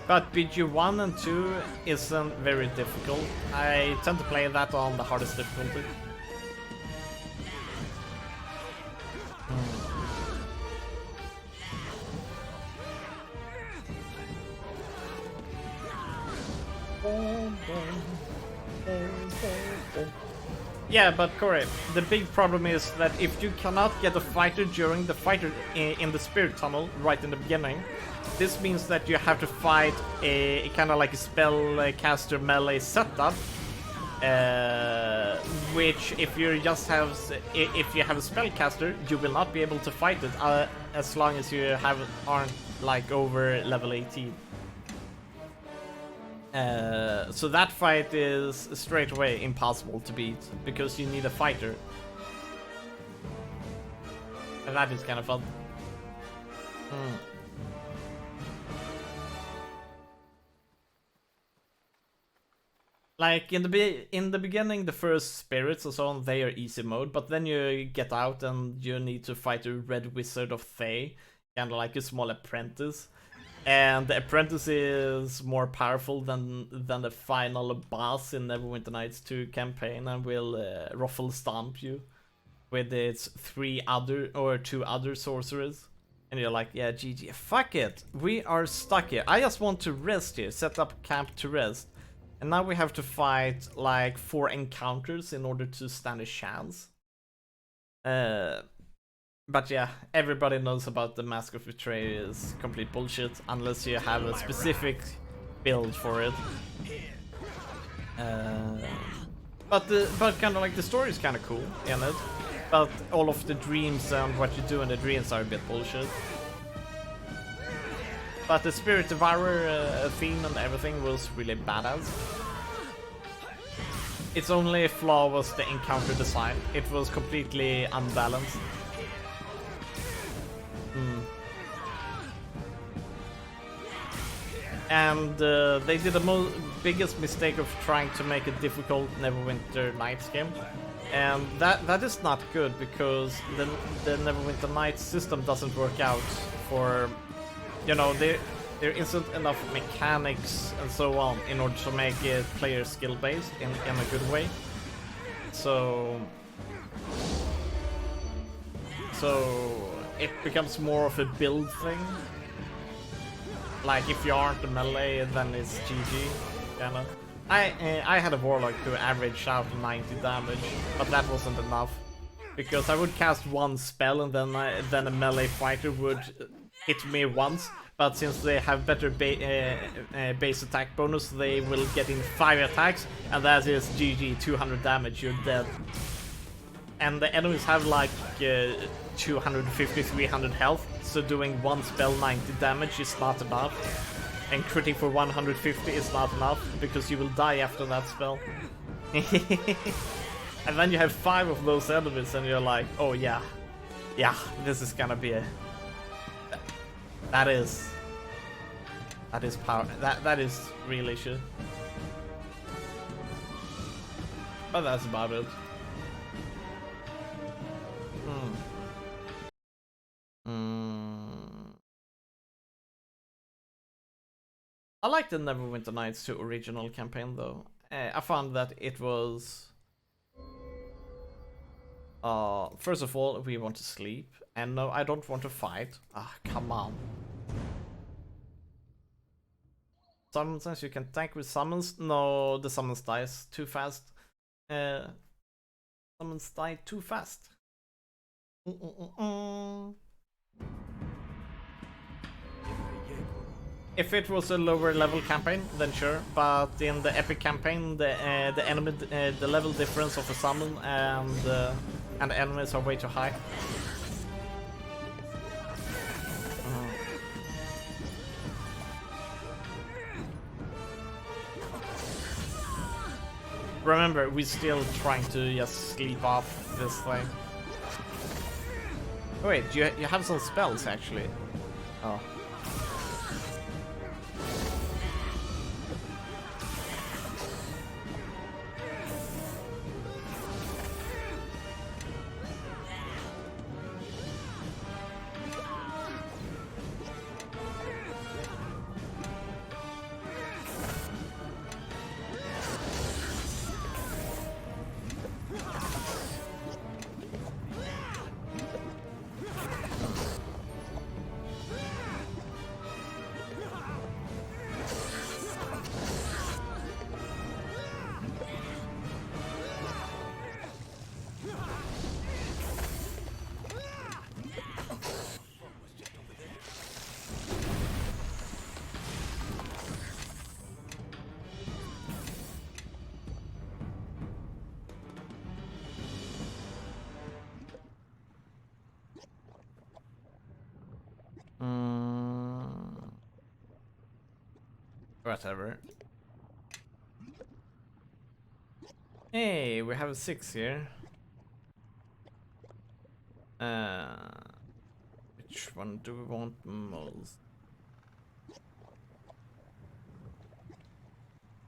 But BG 1 and 2 isn't very difficult. I tend to play that on the hardest difficulty. Yeah, but Corey, the big problem is that if you cannot get a fighter during the fighter in the spirit tunnel right in the beginning, this means that you have to fight a kind of like a spell caster melee setup, which if you just have if you have a spellcaster, you will not be able to fight it as long as you aren't like over level 18. So that fight is straight away impossible to beat because you need a fighter, and that is kind of fun. Like in the beginning, the first spirits and so on, they are easy mode, but then you get out and you need to fight a red wizard of Thay, kind of like a small apprentice. And the apprentice is more powerful than the final boss in Neverwinter Nights 2 campaign, and will ruffle stomp you with its 2 other sorcerers. And you're like, yeah, GG, fuck it, we are stuck here. I just want to rest here, set up camp to rest. And now we have to fight like 4 encounters in order to stand a chance. But yeah, everybody knows about the Mask of Betrayal is complete bullshit unless you have a specific build for it. But kind of like the story is kind of cool in it. But all of the dreams and what you do in the dreams are a bit bullshit. But the Spirit Devourer theme and everything was really badass. Its only flaw was the encounter design. It was completely unbalanced. And they did the biggest mistake of trying to make a difficult Neverwinter Nights game. And that is not good, because the Neverwinter Nights system doesn't work out for, you know, there isn't enough mechanics and so on in order to make it player skill based in a good way. So it becomes more of a build thing. Like if you aren't a melee, then it's GG, kinda. I had a warlock who averaged out 90 damage, but that wasn't enough, because I would cast 1 spell and then a melee fighter would hit me once. But since they have better base attack bonus, they will get in 5 attacks, and that is GG, 200 damage, you're dead. And the enemies have like 250, 300 health, so doing 1 spell 90 damage is not enough. And critting for 150 is not enough, because you will die after that spell. And then you have 5 of those enemies, and you're like, oh yeah, this is gonna be a... That is power. That is really shit. But that's about it. I like the Neverwinter Nights 2 original campaign though, I found that it was. First of all, we want to sleep, and no, I don't want to fight. Ah, come on. Sometimes you can tank with summons. No, the summons dies too fast. Summons die too fast. If it was a lower level campaign, then sure. But in the epic campaign, the enemy, the level difference of a summon and the enemies are way too high. Remember, we're still trying to just sleep off this thing. Oh, wait, you have some spells actually. Oh. Whatever. Hey, we have a 6 here. Which one do we want most?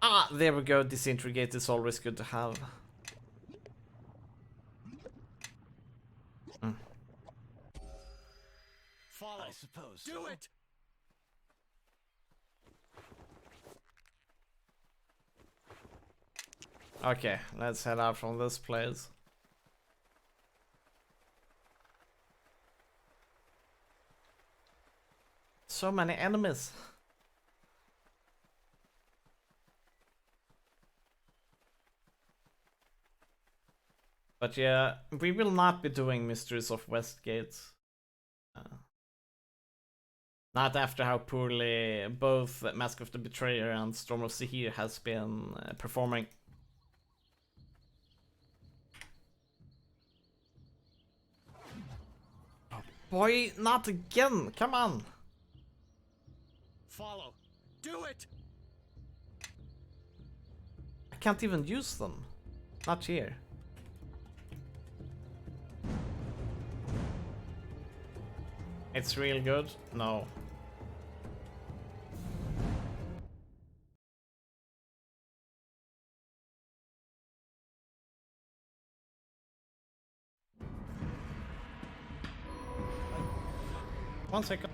Ah, there we go. Disintegrate is always good to have. Follow. I suppose. Do it. Okay, let's head out from this place. So many enemies. But yeah, we will not be doing Mysteries of Westgate. Not after how poorly both Mask of the Betrayer and Storm of Zehir has been performing. Boy, not again! Come on! Follow. Do it. I can't even use them. Not here. It's real good? No. One second.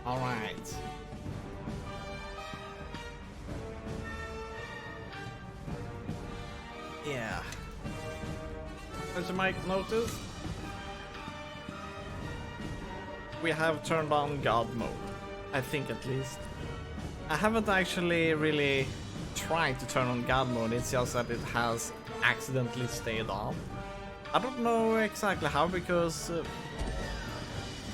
All right. Yeah. As you might notice, we have turned on God mode. I think at least. I haven't actually really tried to turn on God mode, it's just that it has accidentally stayed on. I don't know exactly how, because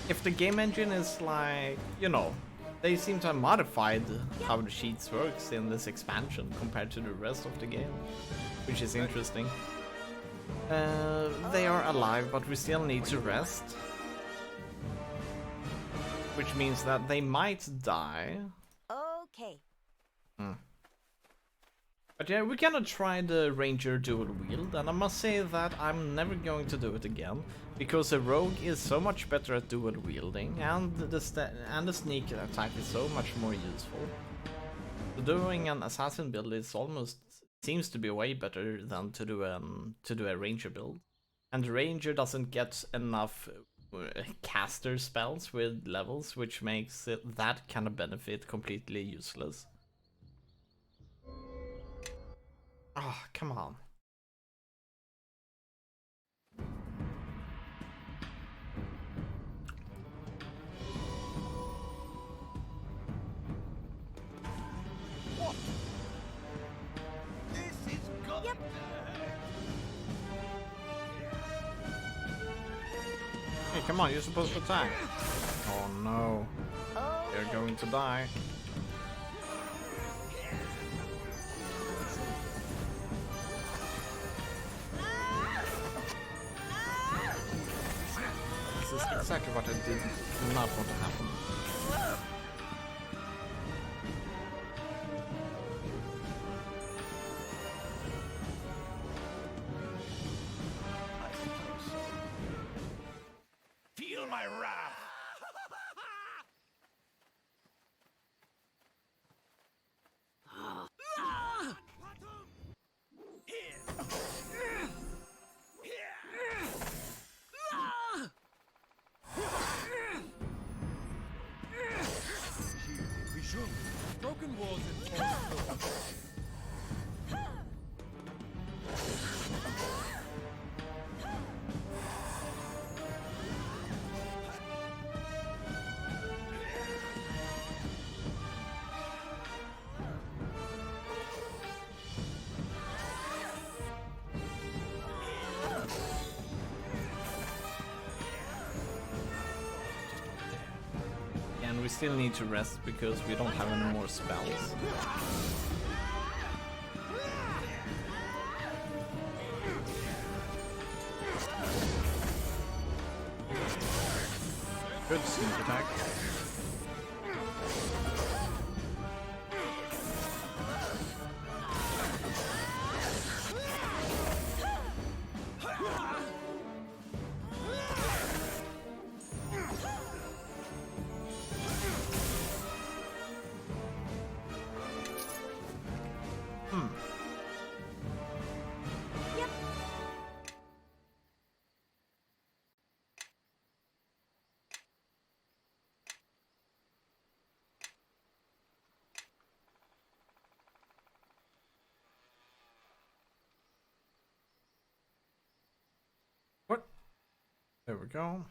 if the game engine is like, you know, they seem to have modified how the cheats works in this expansion compared to the rest of the game, which is interesting. They are alive, but we still need to rest, which means that they might die. Okay. But yeah, we're gonna try the Ranger dual wield, and I must say that I'm never going to do it again, because a rogue is so much better at dual wielding, and the sneak attack is so much more useful. So doing an assassin build is almost seems to be way better than to do a ranger build, and ranger doesn't get enough caster spells with levels, which makes that kind of benefit completely useless. Oh, come on. What? This is going Yep. to hurt. Hey, come on, you're supposed to attack. Oh no, they're going to die. This is exactly what I did not want to happen. I suppose so. Feel my wrath! We should. Broken walls and And we still need to rest because we don't have any more spells. Good sneak attack. What? There we go.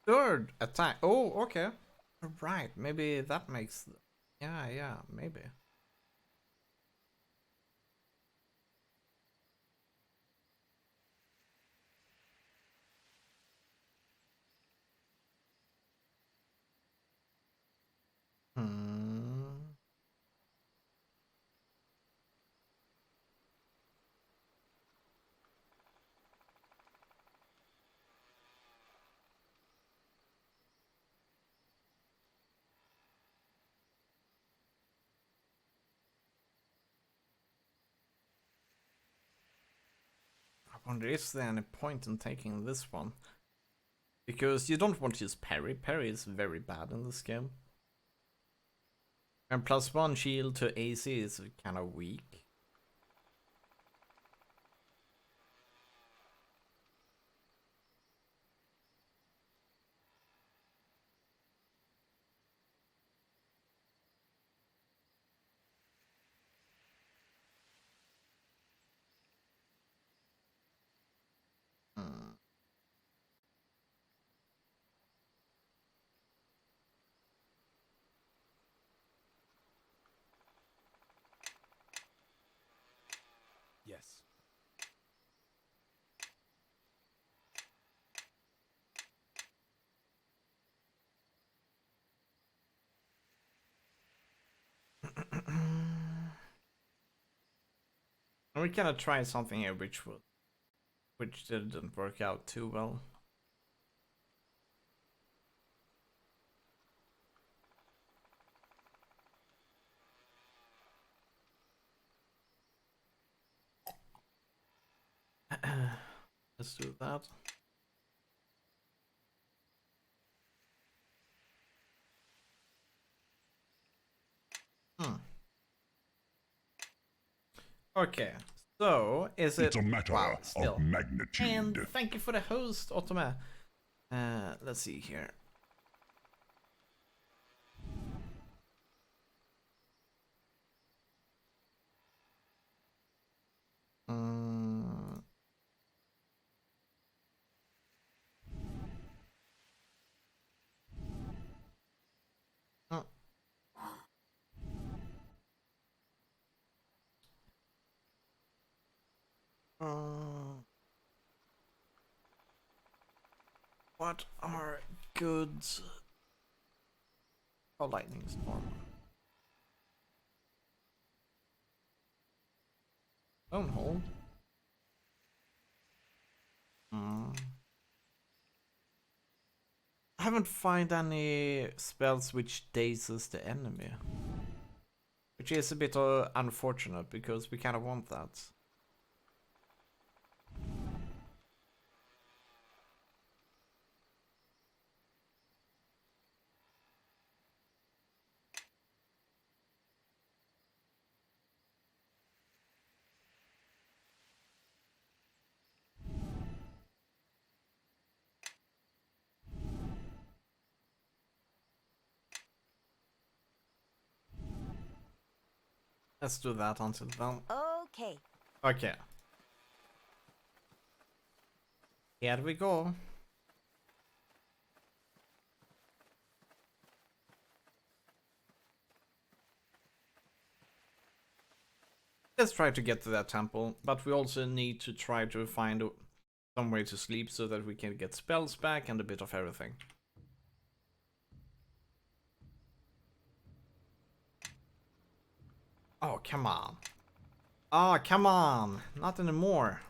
Third attack. Oh, okay. Right. Maybe that makes. Yeah, maybe. Hmm. I wonder, is there any point in taking this one? Because you don't want to use parry. Parry is very bad in this game. And +1 shield to AC is kind of weak. Hmm. yes. And we kind of tried something here which didn't work out too well. Let's do that. Okay, so is it? It's a matter wow, still. of magnitude. And thank you for the host, Otome. Let's see here. Mm. Oh. What are goods? Oh, lightning storm. Don't hold. I haven't found any spells which dazes the enemy. Which is a bit unfortunate because we kind of want that. Let's do that until then. Okay. Okay. Here we go. Let's try to get to that temple, but we also need to try to find some way to sleep so that we can get spells back and a bit of everything. Oh, come on. Oh, come on. Not anymore.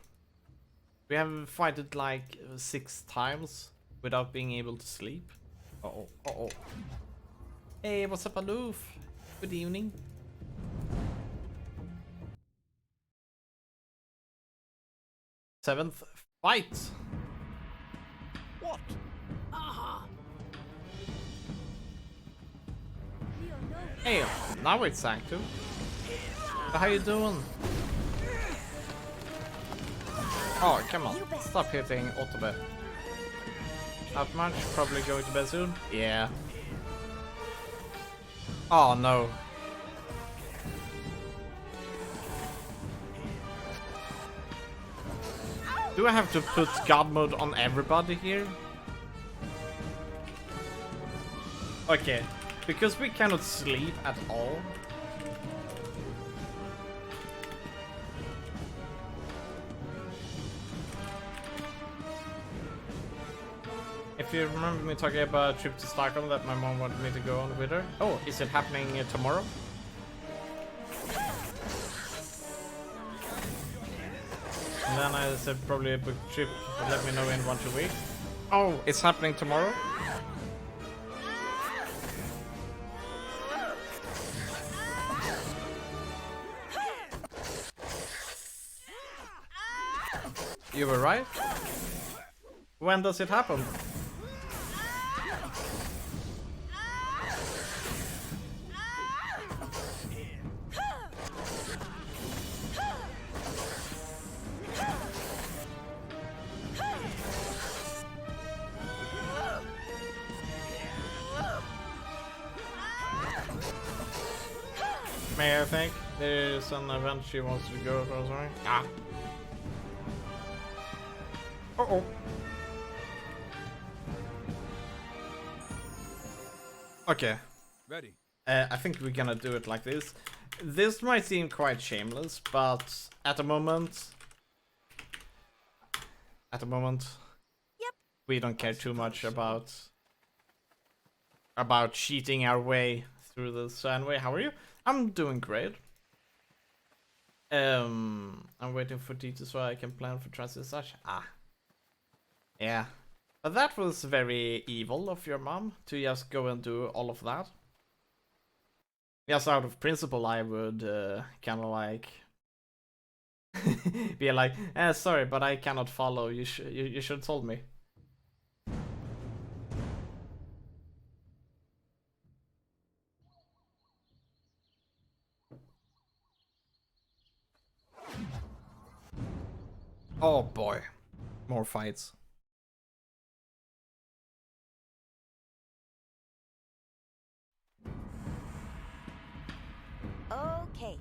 We have fighted like 6 times without being able to sleep. Uh-oh, uh-oh. Hey, what's up, Aloof? Good evening. Seventh fight. What? Hey, now it's active. How you doing? Oh, come on. Stop hitting Ottobe. Not much. Probably going to bed soon. Yeah. Oh, no. Do I have to put God mode on everybody here? Okay. Because we cannot sleep at all. If you remember me talking about a trip to Stockholm that my mom wanted me to go on with her. Oh, is it happening tomorrow? And then I said probably a book trip, but let me know in 1-2 weeks. Oh, it's happening tomorrow? You were right? When does it happen? May I think there's an event she wants to go for, sorry? Ah. Uh-oh. Okay. Ready. I think we're gonna do it like this. This might seem quite shameless, but at the moment... Yep. We don't care too much about cheating our way through this. So anyway, how are you? I'm doing great. I'm waiting for Tito so I can plan for transit such. Ah. Yeah. But that was very evil of your mom to just go and do all of that. Just out of principle, I would kind of like be like, sorry, but I cannot follow. You should have told me. Oh boy, more fights. Okay.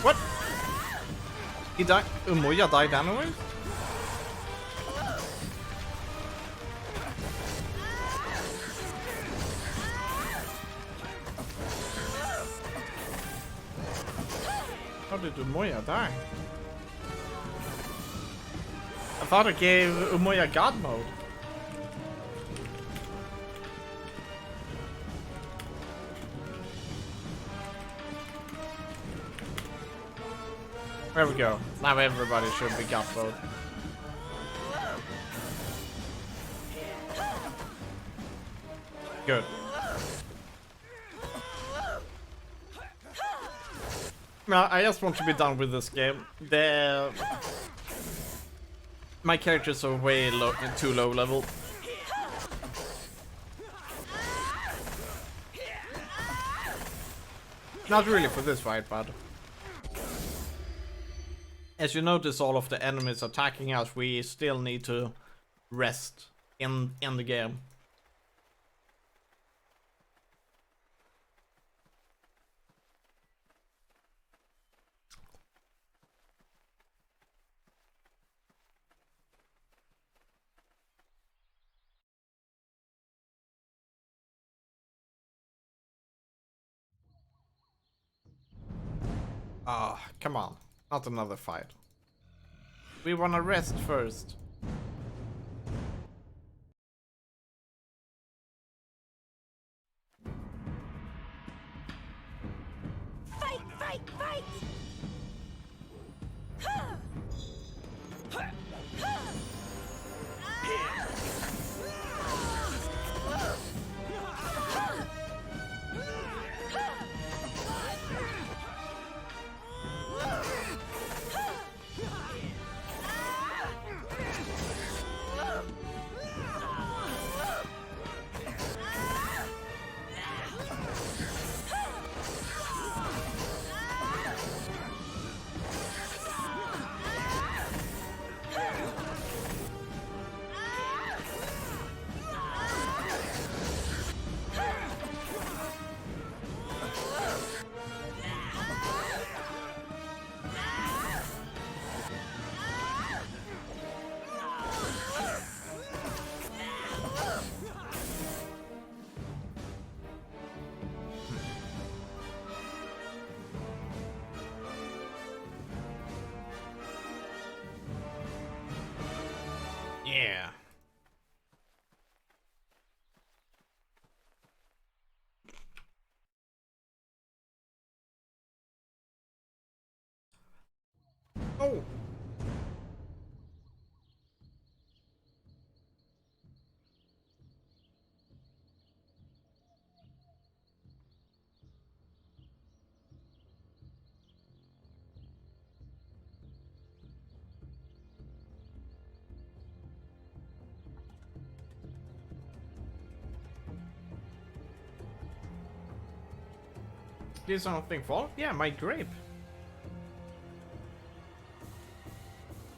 What? He died. Umoya died anyway? did Umoya die? I thought it gave Umoya God mode. There we go. Now everybody should be God mode. Good. No, I just want to be done with this game. My characters are way too low level. Not really for this fight, but as you notice, all of the enemies attacking us, we still need to rest in the game. Ah, come on. Not another fight. We wanna rest first. Fight, fight, fight! Yeah. Oh. Did something fall? Yeah, my grape.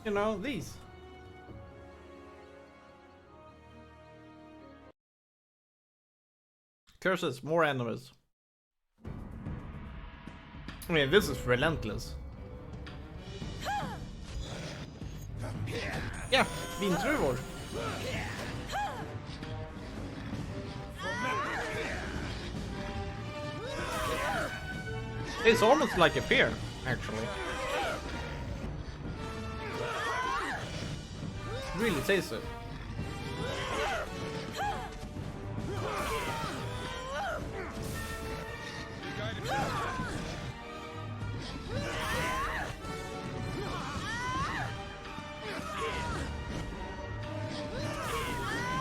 You know, these. Curses, more enemies. I mean, this is relentless. Ja, vindruvor. It's almost like a pear, actually. Really tastes it.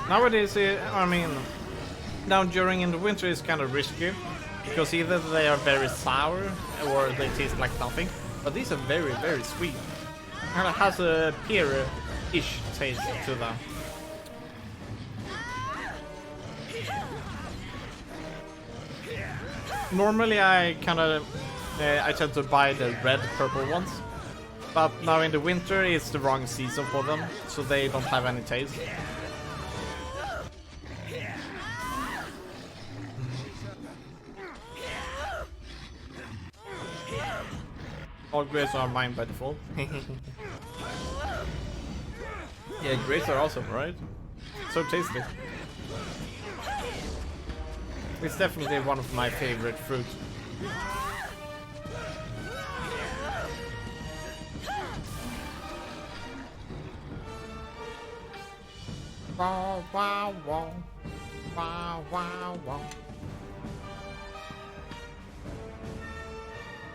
Nowadays, I mean, now during in the winter it's kind of risky, because either they are very sour or they taste like nothing, but these are very, very sweet. And it has a pear-ish taste to them. Normally I tend to buy the red purple ones, but now in the winter it's the wrong season for them, so they don't have any taste. All grapes are mine by default. Yeah, grapes are awesome, right? So tasty. It's definitely one of my favorite fruits. Wow, wow, wow. Wow, wow, wow.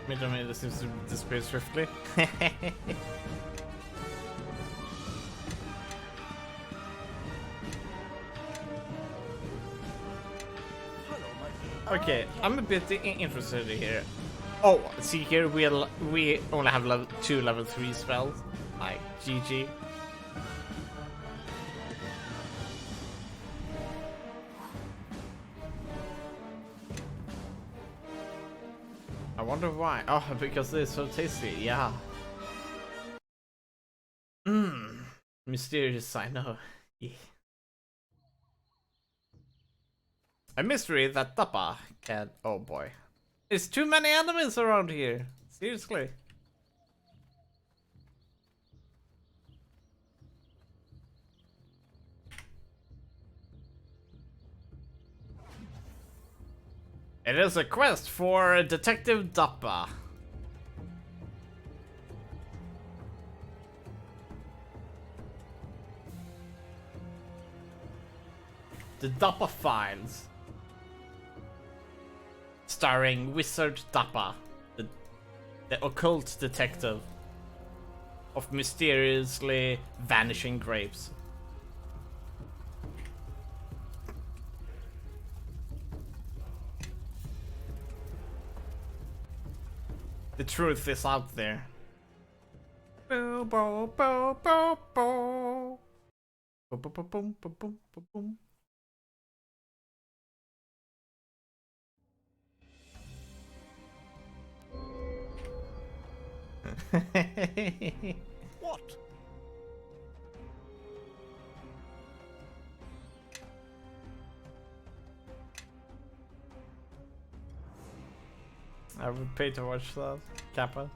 Middle Meter seems to disappear swiftly. Okay, I'm a bit interested here. Oh, see here we only have two level 3 spells. Like GG. I wonder why. Oh, because they're so tasty. Yeah. Mmm. Mysterious, I know. Yeah. A mystery that Dappa can. Oh boy. There's too many enemies around here. Seriously. It is a quest for Detective Dappa. The Dappa Files. Starring Wizard Dappa, the occult detective of mysteriously vanishing grapes. The truth is out there. Bo bo bo bo bo. Bo bo bo boom bo boom bo boom. What? I would pay to watch that. Kappa.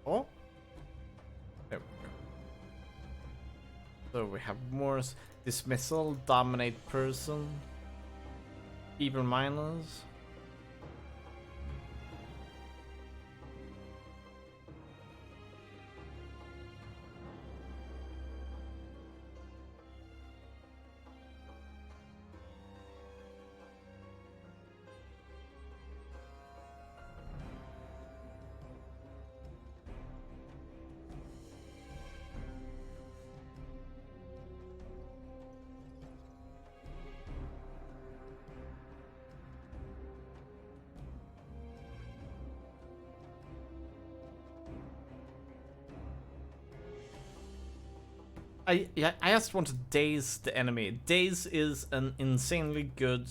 Oh? There we go. So we have more dismissal, dominate person, evil miners. I just want to daze the enemy. Daze is an insanely good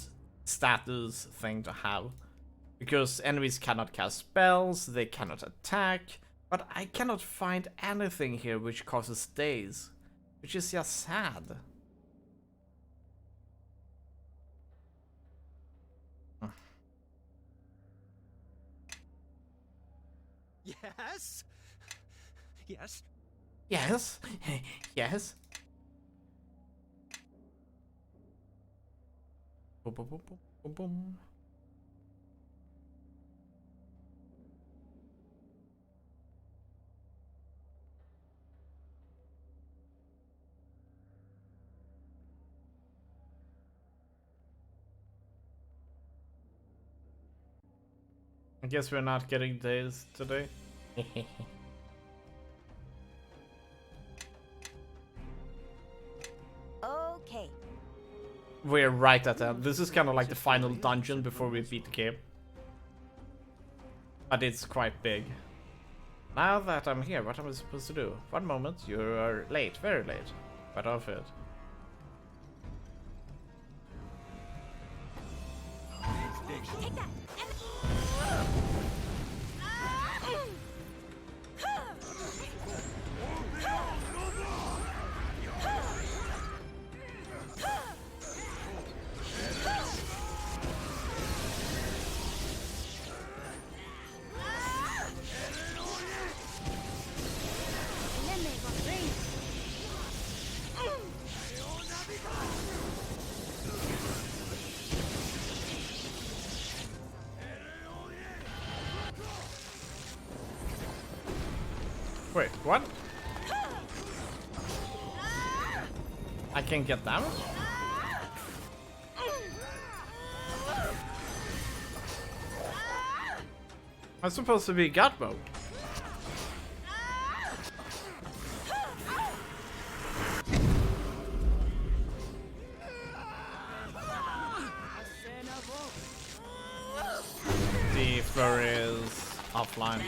status thing to have. Because enemies cannot cast spells, they cannot attack, but I cannot find anything here which causes daze. Which is just sad. Yes? Yes? Yes, yes. Boom, boom, boom, boom, boom, boom. I guess we're not getting days today. Okay. We're right at the end. This is kind of like the final dungeon before we beat the game. But it's quite big. Now that I'm here, what am I supposed to do? One moment, you are late, very late. But off it. Take that. Wait, what? I can get damage? I'm supposed to be God mode. The flurry is offline.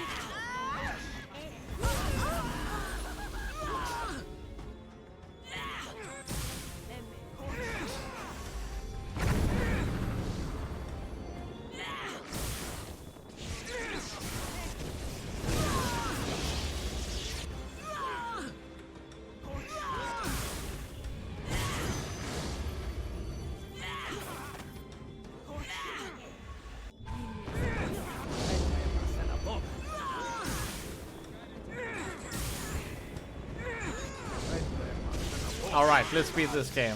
Alright, let's beat this game.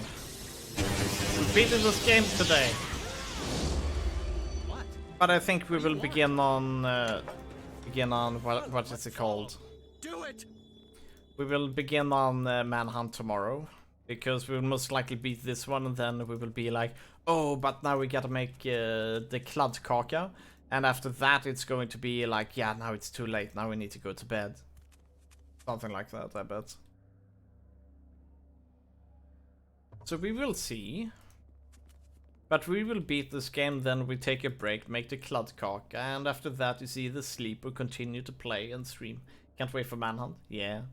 We're beating this game today. What? But I think we will begin on what is it called? Do it! We will begin on Manhunt tomorrow, because we will most likely beat this one, and then we will be like, oh, but now we gotta make the kladdkaka, and after that it's going to be like, yeah, now it's too late, now we need to go to bed. Something like that, I bet. So we will see. But we will beat this game, then we take a break, make the kladdkaka, and after that you see the sleep or continue to play and stream. Can't wait for Manhunt, yeah.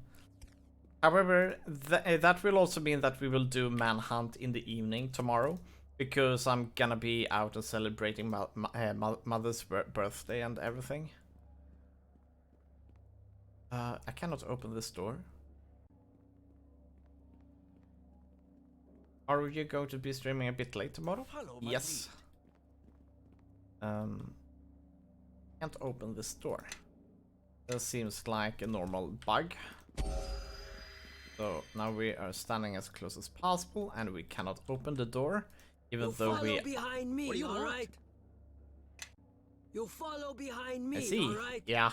However, that will also mean that we will do Manhunt in the evening tomorrow, because I'm gonna be out and celebrating my mother's birthday and everything. I cannot open this door. Are you going to be streaming a bit late tomorrow? Follow my Yes. Can't open this door. That seems like a normal bug. So now we are standing as close as possible, and we cannot open the door, even though we. Follow behind me, What do you want? alright? You follow behind me, I see. alright? Yeah.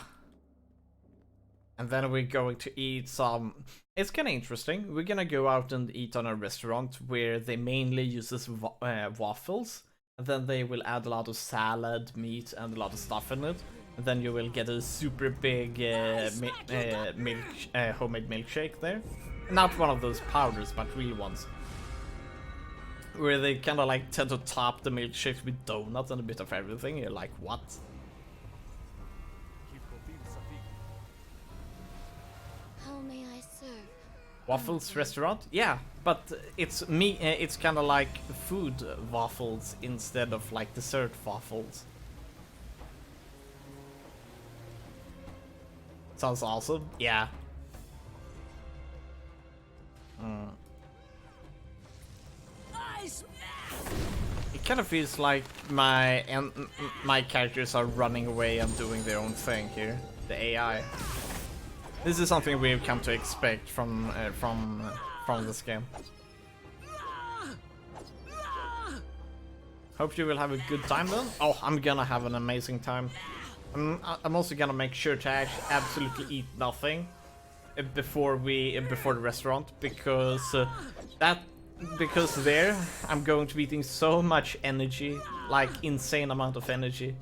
And then we're going to eat some. It's kind of interesting. We're gonna go out and eat on a restaurant where they mainly uses waffles, and then they will add a lot of salad, meat, and a lot of stuff in it. And then you will get a super big homemade milkshake there. Not one of those powders, but real ones. Where they kind of like tend to top the milkshakes with donuts and a bit of everything. You're like, what? How may I serve? Waffles restaurant? Yeah, but it's me. It's kind of like food waffles instead of like dessert waffles. Sounds awesome. Yeah. It kind of feels like my characters are running away and doing their own thing here. The AI. This is something we've come to expect from this game. Hope you will have a good time then. Oh, I'm gonna have an amazing time. I'm also gonna make sure to absolutely eat nothing before the restaurant, because there I'm going to be eating so much energy, like insane amount of energy.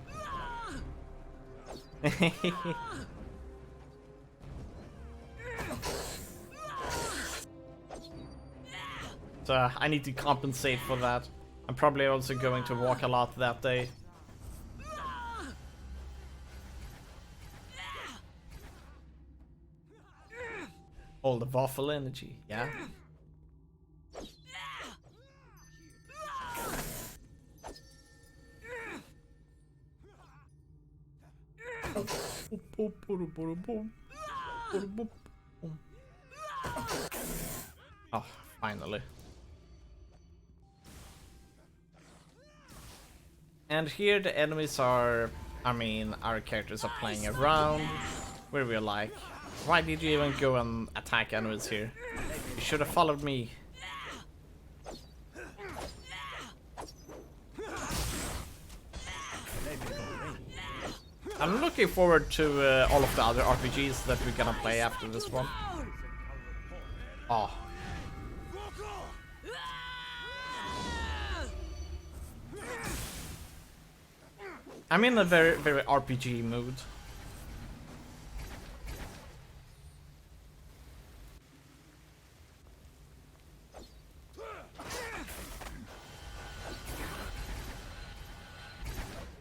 So I need to compensate for that. I'm probably also going to walk a lot that day. All the waffle energy, yeah? Oh, finally. And here the enemies are, I mean, our characters are playing around, where we're like, why did you even go and attack enemies here? You should have followed me. I'm looking forward to all of the other RPGs that we're gonna play after this one. Oh. I'm in a very, very RPG mood.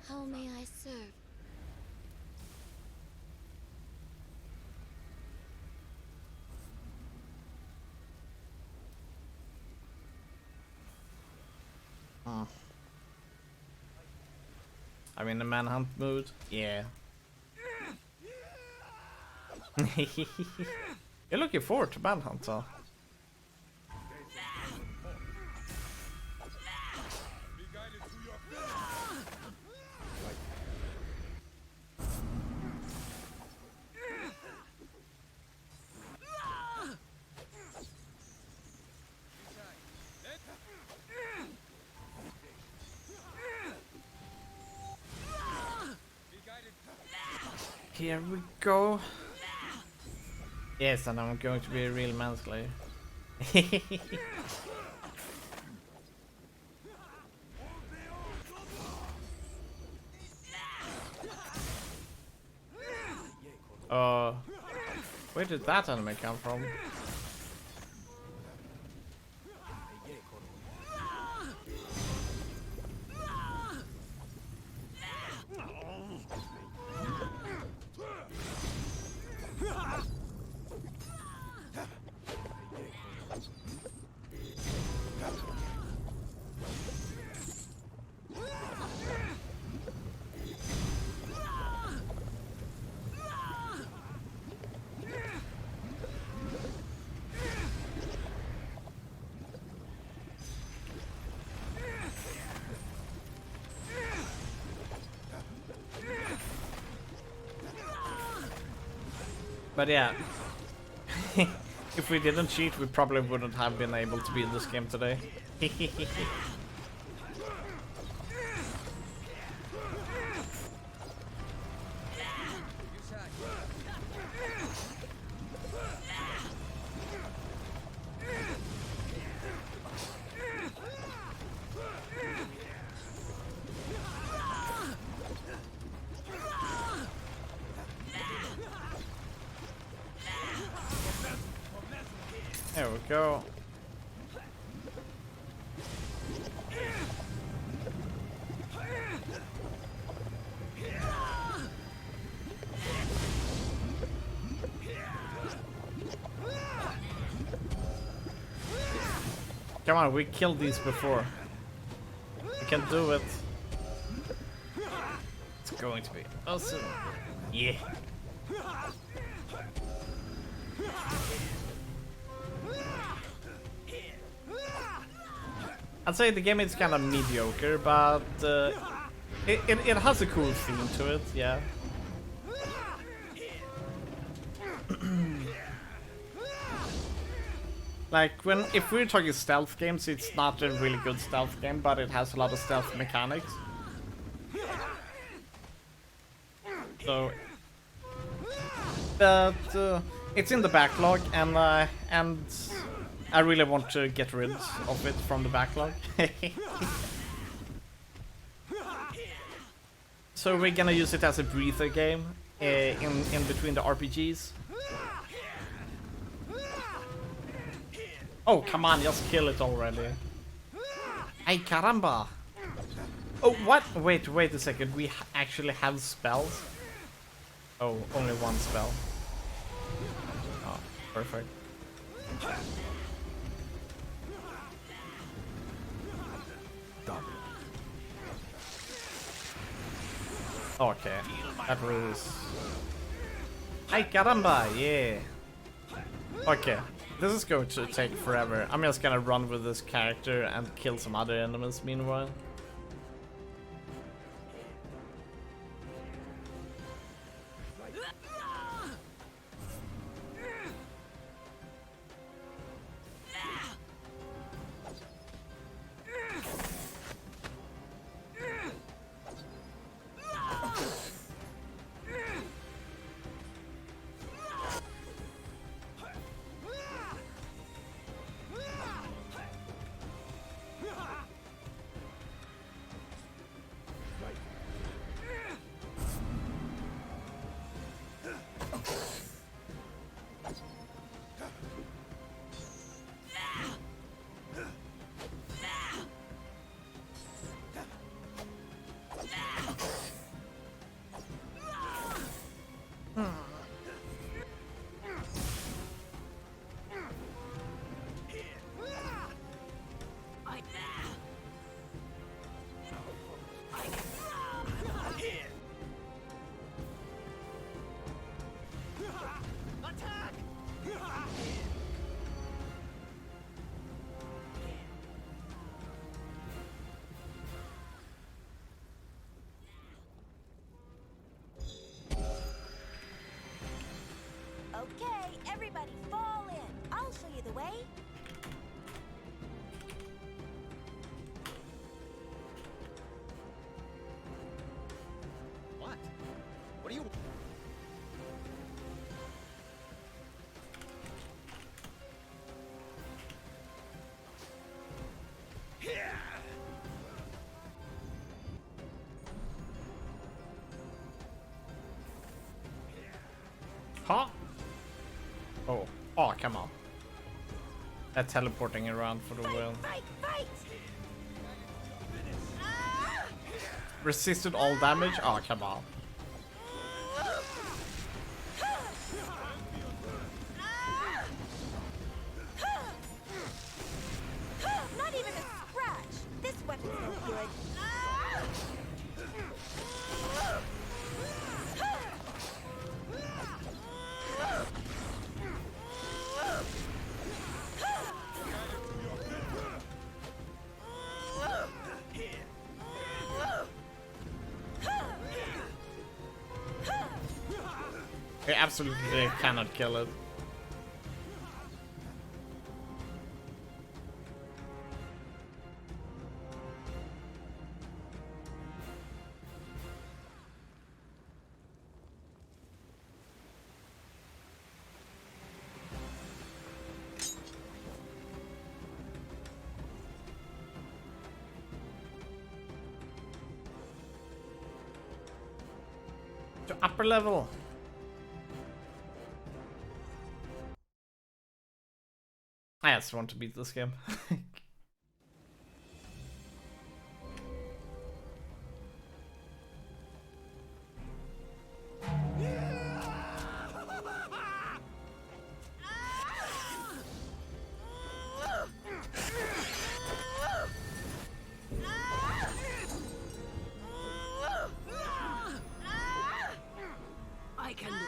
How may I serve? I'm in the manhunt mood. Yeah. You're looking forward to manhunt, huh? Be guided to your fate. Here we go. Yes, and I'm going to be a real manslayer. Where did that anime come from? But yeah, if we didn't cheat, we probably wouldn't have been able to be in this game today. There we go. Come on, we killed these before. We can do it. It's going to be awesome. Yeah. I'd say the game is kind of mediocre, but it has a cool theme to it, yeah. Like, if we're talking stealth games, it's not a really good stealth game, but it has a lot of stealth mechanics. So, but it's in the backlog, and I really want to get rid of it from the backlog. So we're gonna use it as a breather game in between the RPGs. Oh, come on, just kill it already. Ay, caramba! Oh, what? Wait a second. We actually have spells? Oh, only one spell. Oh, perfect. Okay, that was... Ay, caramba, yeah. Okay, this is going to take forever. I'm just gonna run with this character and kill some other enemies meanwhile. Huh? Oh. Oh, come on. They're teleporting around for the whale. Fight! Fight! Resisted all damage? Oh, come on. Not even a scratch! This weapon's no good. They absolutely cannot kill it. To upper level. I just want to beat this game. I can do it.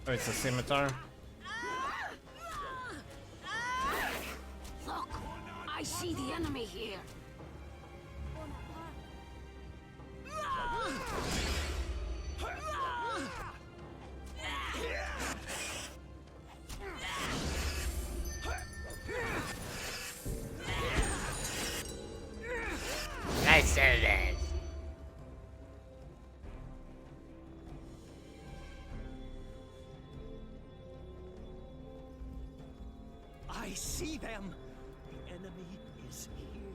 Oh, it's a scimitar. Look, I see the enemy here. Nice service. I see them. The enemy is here.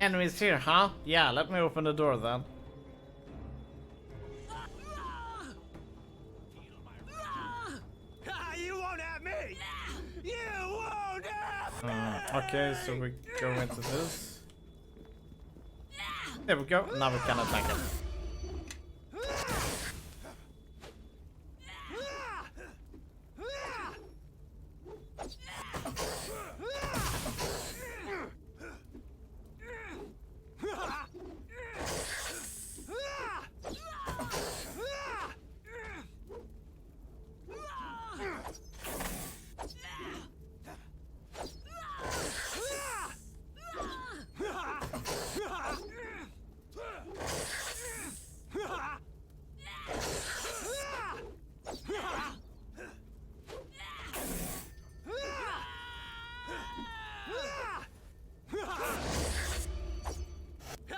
Enemies here, huh? Yeah, let me open the door then. Ah, you won't have me. You won't have. Okay, so we go into this. There we go. Now we can attack him.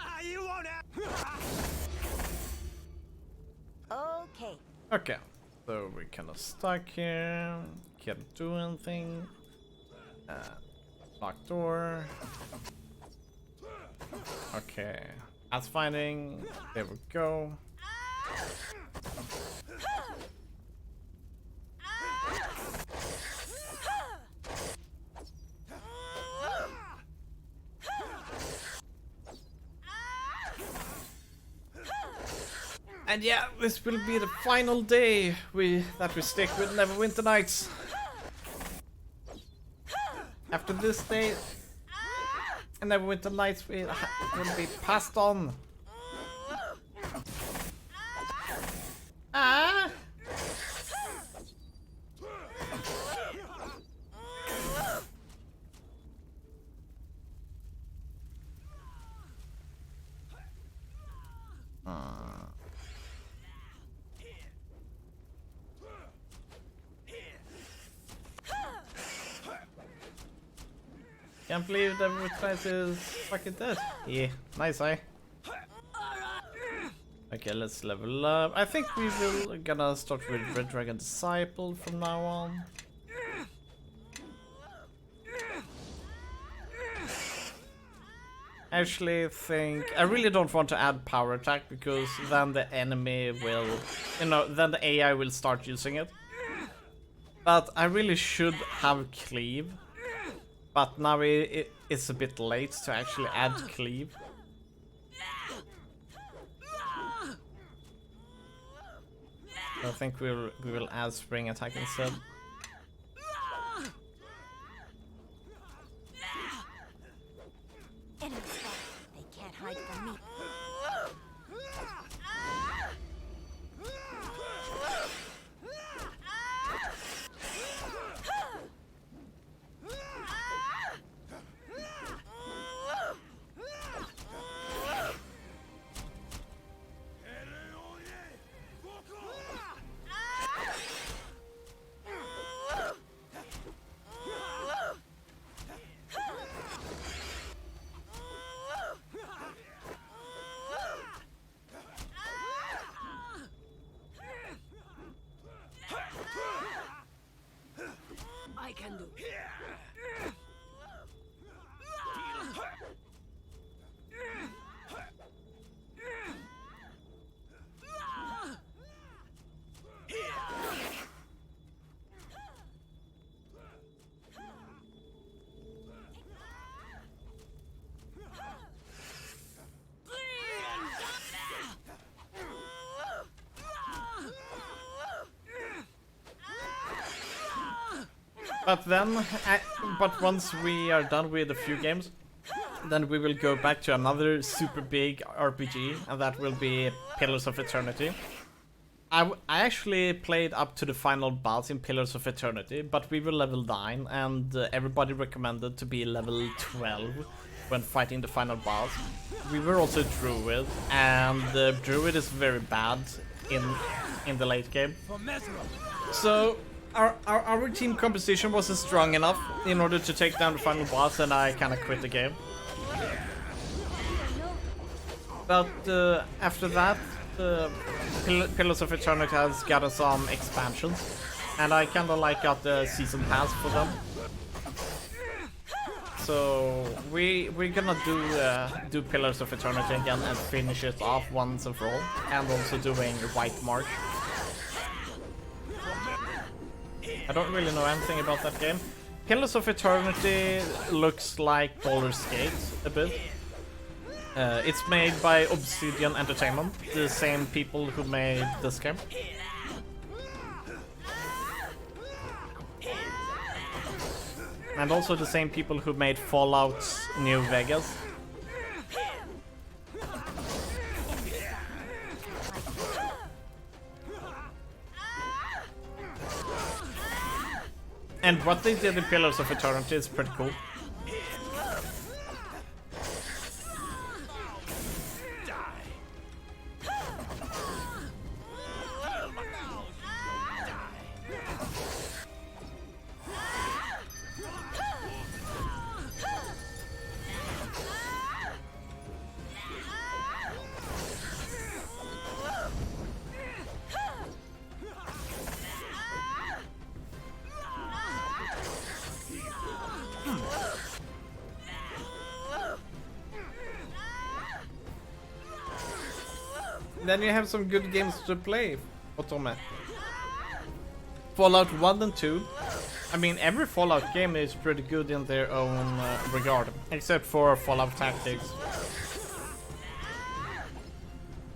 Ah, you won't have. Okay. Okay, so we're kind of stuck here. Can't do anything. Locked door. Okay, that's finding. There we go. And yeah, this will be the final day that we stick with Neverwinter Nights. After this day, Neverwinter Nights will be passed on. Ah! Can't believe that Neverwinter Nights is fucking dead. Yeah, nice, eh? Okay, let's level up. I think we will gonna start with Red Dragon Disciple from now on. Actually think I really don't want to add power attack because then the enemy will, then the AI will start using it. But I really should have cleave. But now it's a bit late to actually add cleave. I think we will add spring attack instead. Enemy spotted. They can't hide from me. I can do. But then, but once we are done with a few games, then we will go back to another super big RPG, and that will be Pillars of Eternity. I actually played up to the final boss in Pillars of Eternity, but we were level 9, and everybody recommended to be level 12 when fighting the final boss. We were also Druid, and Druid is very bad in the late game. So our team composition wasn't strong enough in order to take down the final boss, and I kind of quit the game. But after that, Pillars of Eternity has gotten some expansions, and I kind of like got the season pass for them. So we're gonna do Pillars of Eternity again and finish it off once and for all, and also doing White March. I don't really know anything about that game. Pillars of Eternity looks like Baldur's Gate a bit. It's made by Obsidian Entertainment, the same people who made this game. And also the same people who made Fallout New Vegas. And what they did in Pillars of Eternity is pretty cool. Then you have some good games to play, Otome. Fallout 1 and 2. I mean, every Fallout game is pretty good in their own regard, except for Fallout Tactics.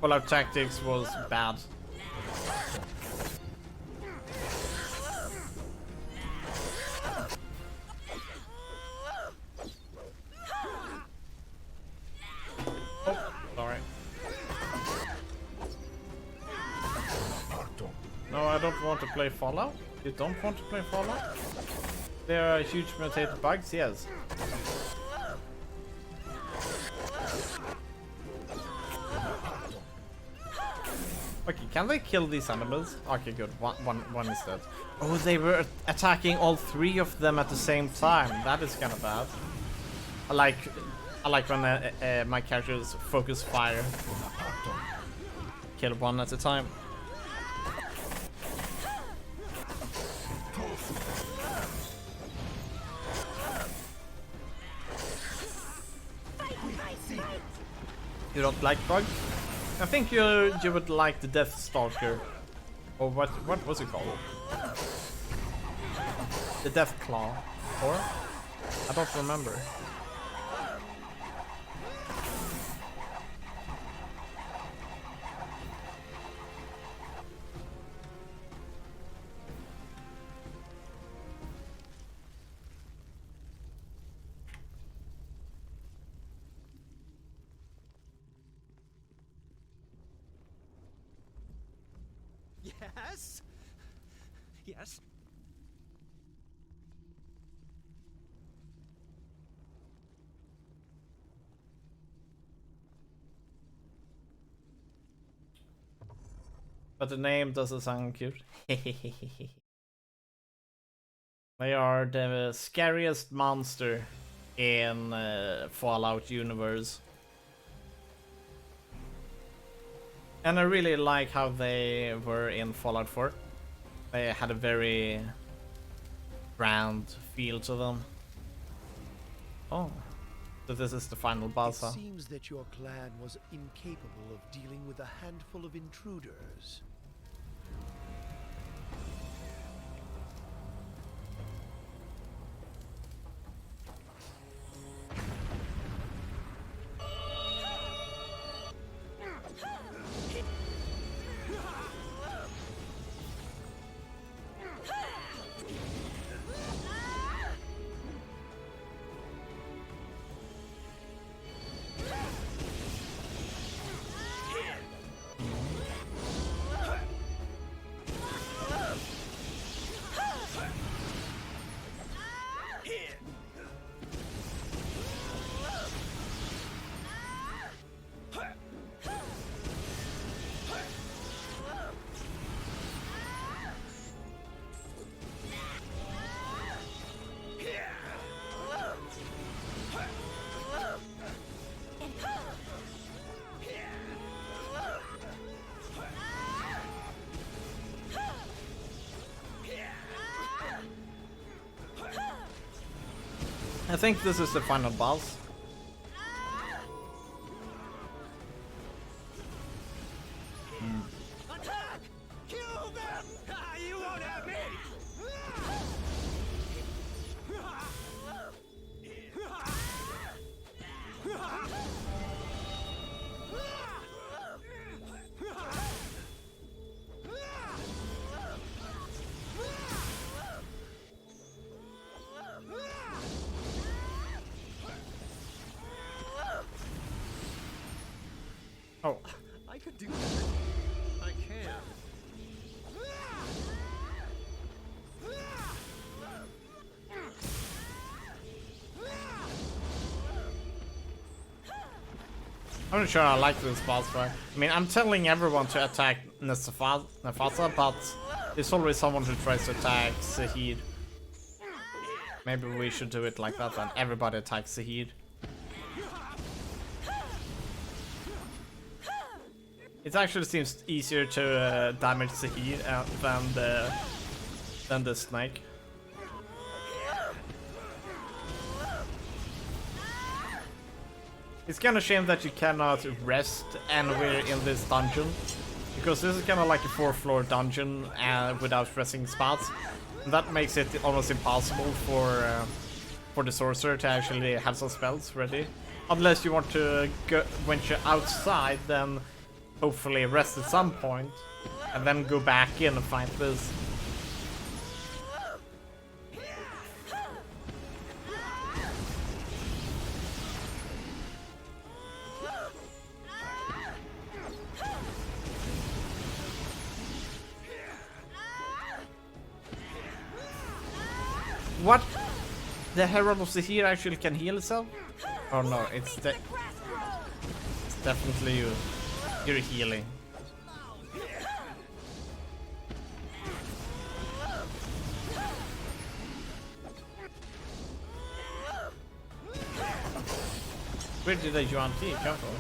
Fallout Tactics was bad. Oh, sorry. No, I don't want to play Fallout. You don't want to play Fallout? There are huge mutated bugs, yes. Okay, can they kill these animals? Okay, good. One is dead. Oh, they were attacking all three of them at the same time. That is kind of bad. I like when my characters focus fire. kill one at a time. You don't like bugs? I think you would like the Death Stalker. Or what was it called? The Death Claw. Or? I don't remember. Yes? Yes? But the name doesn't sound cute. They are the scariest monster in Fallout universe. And I really like how they were in Fallout 4. They had a very grand feel to them. Oh, so this is the final boss, huh? It seems that your clan was incapable of dealing with a handful of intruders. I think this is the final boss. Attack! Kill them! Ah, you won't have me! Oh, I could do that. I can. I'm not sure I like this boss fight. I mean, I'm telling everyone to attack Nefasa, but there's always someone who tries to attack Zehir. Maybe we should do it like that, then everybody attacks Zehir. It actually seems easier to damage Zehir than the snake. It's kind of shame that you cannot rest anywhere in this dungeon, because this is kind of like a 4th floor dungeon without resting spots. And that makes it almost impossible for the sorcerer to actually have some spells ready, unless you want to go venture outside, then hopefully rest at some point, and then go back in and fight this. What? The Herald of Zehir actually can heal itself? Oh no, it's definitely you. You're healing. Where did the Yuan Ti come from?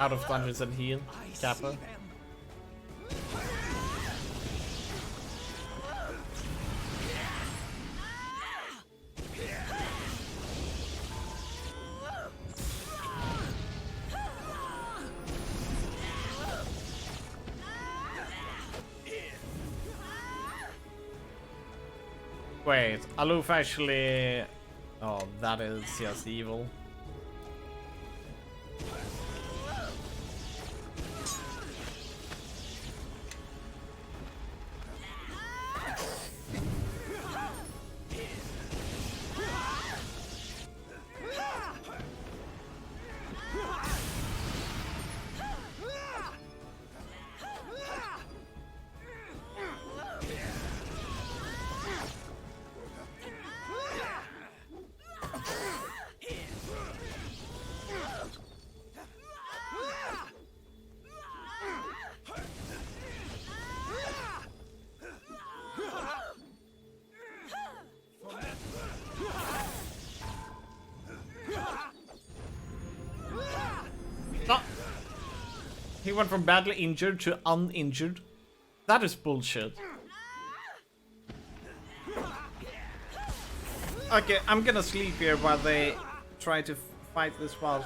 Out of Thunders and Heal, Kappa. Wait, Aloof actually... Oh, that is just evil. He went from badly injured to uninjured. That is bullshit. Okay, I'm gonna sleep here while they try to fight this boss.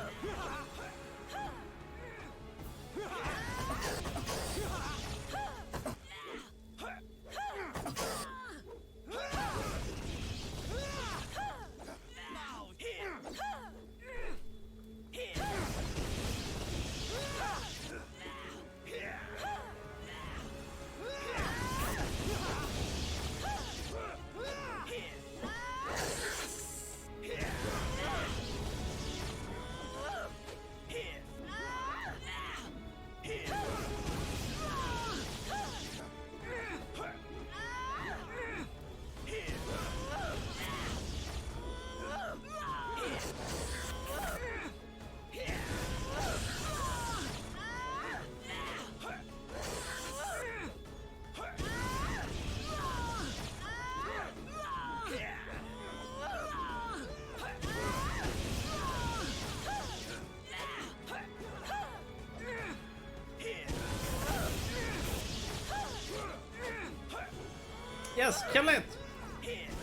Yes, kill it!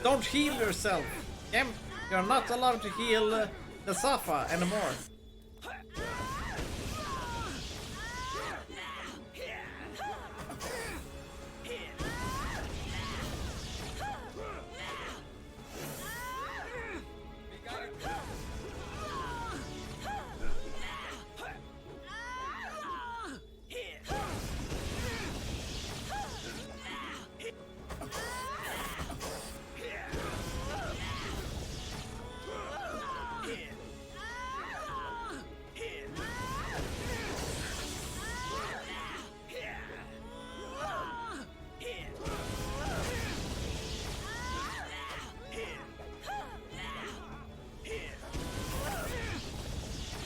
Don't heal yourself! You're not allowed to heal the Safa anymore.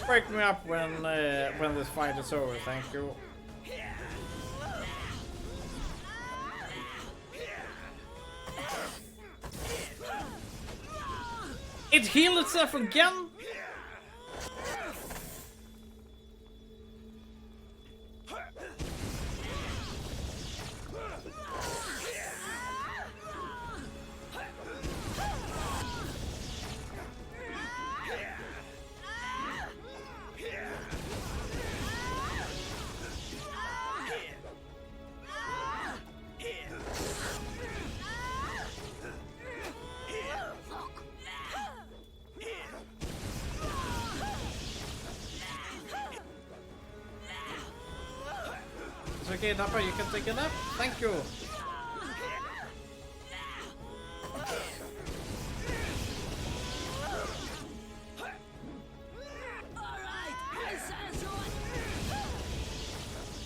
Wake me up when this fight is over, thank you. It healed itself again? It's okay, Dapper, you can take a nap. Thank you.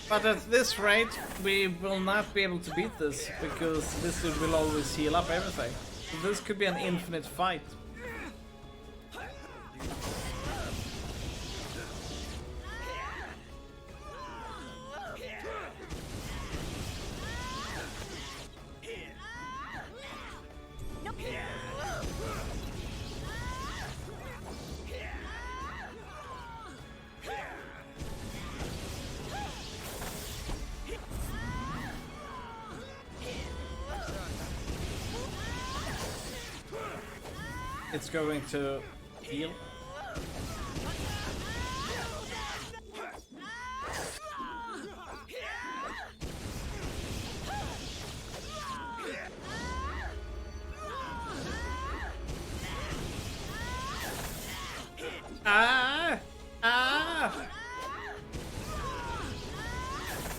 But at this rate, we will not be able to beat this, because this dude will always heal up everything. So this could be an infinite fight. it's going to heal. Ah! Ah!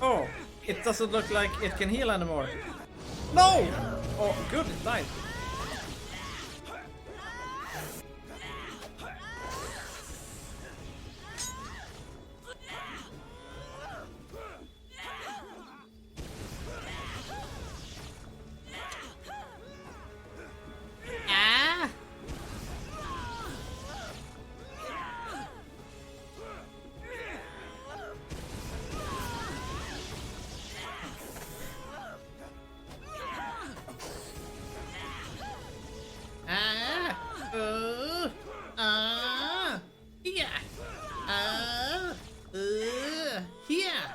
Oh, it doesn't look like it can heal anymore. No! Oh, good, it died. Ah! Yeah. Yeah.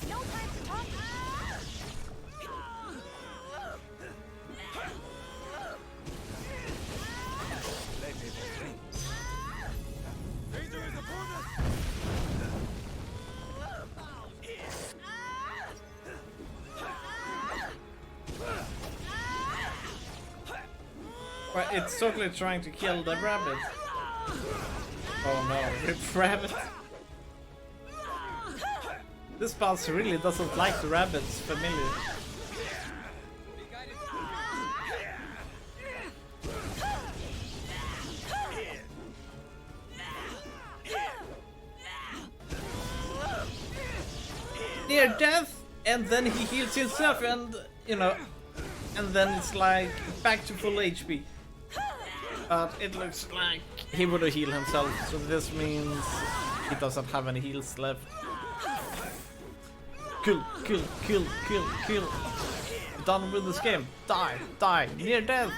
No time to talk. Danger is upon us! But it's totally trying to kill the rabbit. Oh no, rip rabbit. This boss really doesn't like the rabbits, familiar. Near death, and then he heals himself, and you know, and then it's like back to full HP. But it looks like he would have healed himself, so this means he doesn't have any heals left. Kill, kill, kill, kill, kill. Done with this game. Die, die, near death.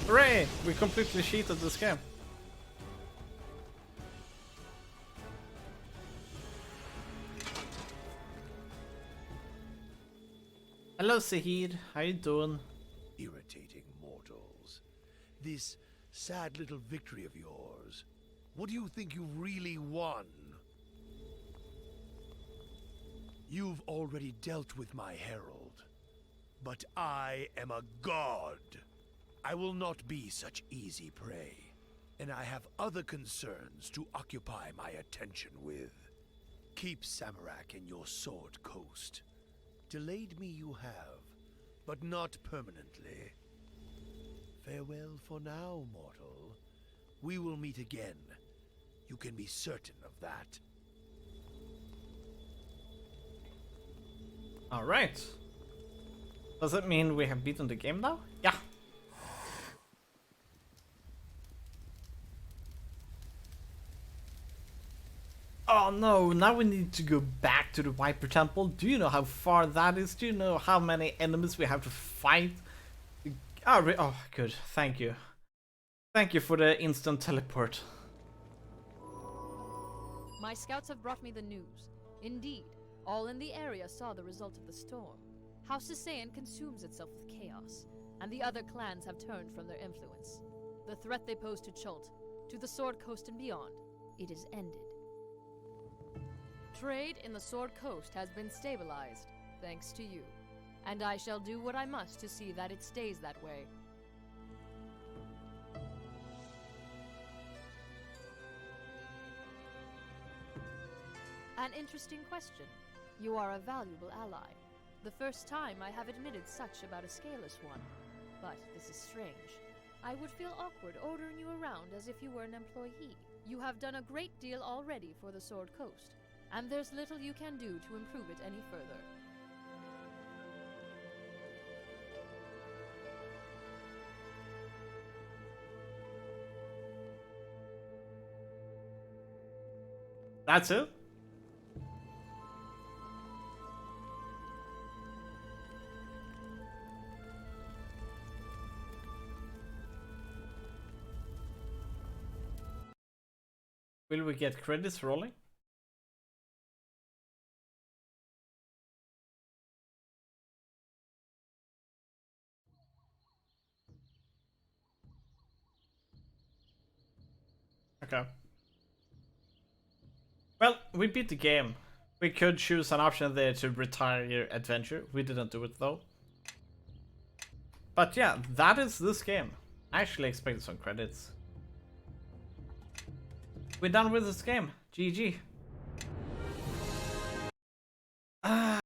Hooray! We completely cheated this game. Hello Zehir, how you doing? Irritating mortals. This sad little victory of yours. What do you think you really won? You've already dealt with my herald. But I am a god. I will not be such easy prey. And I have other concerns to occupy my attention with. Keep Samarak in your Sword Coast. Delayed me you have, but not permanently. Farewell for now, mortal. We will meet again. You can be certain of that. Alright. Does that mean we have beaten the game now? Yeah. Oh no, now we need to go back to the Viper Temple. Do you know how far that is? Do you know how many enemies we have to fight? Oh, good. Thank you. Thank you for the instant teleport. My scouts have brought me the news. Indeed, all in the area saw the result of the storm. House Sissean consumes itself with chaos, and the other clans have turned from their influence. The threat they pose to Chult, to the Sword Coast and beyond, it is ended. Trade in the Sword Coast has been stabilized, thanks to you. And I shall do what I must to see that it stays that way. An interesting question. You are a valuable ally. The first time I have admitted such about a scaleless one. But this is strange. I would feel awkward ordering you around as if you were an employee. You have done a great deal already for the Sword Coast, and there's little you can do to improve it any further. That's it? Will we get credits rolling? Okay. Well, we beat the game. We could choose an option there to retire your adventure. We didn't do it though. But yeah, that is this game. I actually expected some credits. We're done with this game. GG.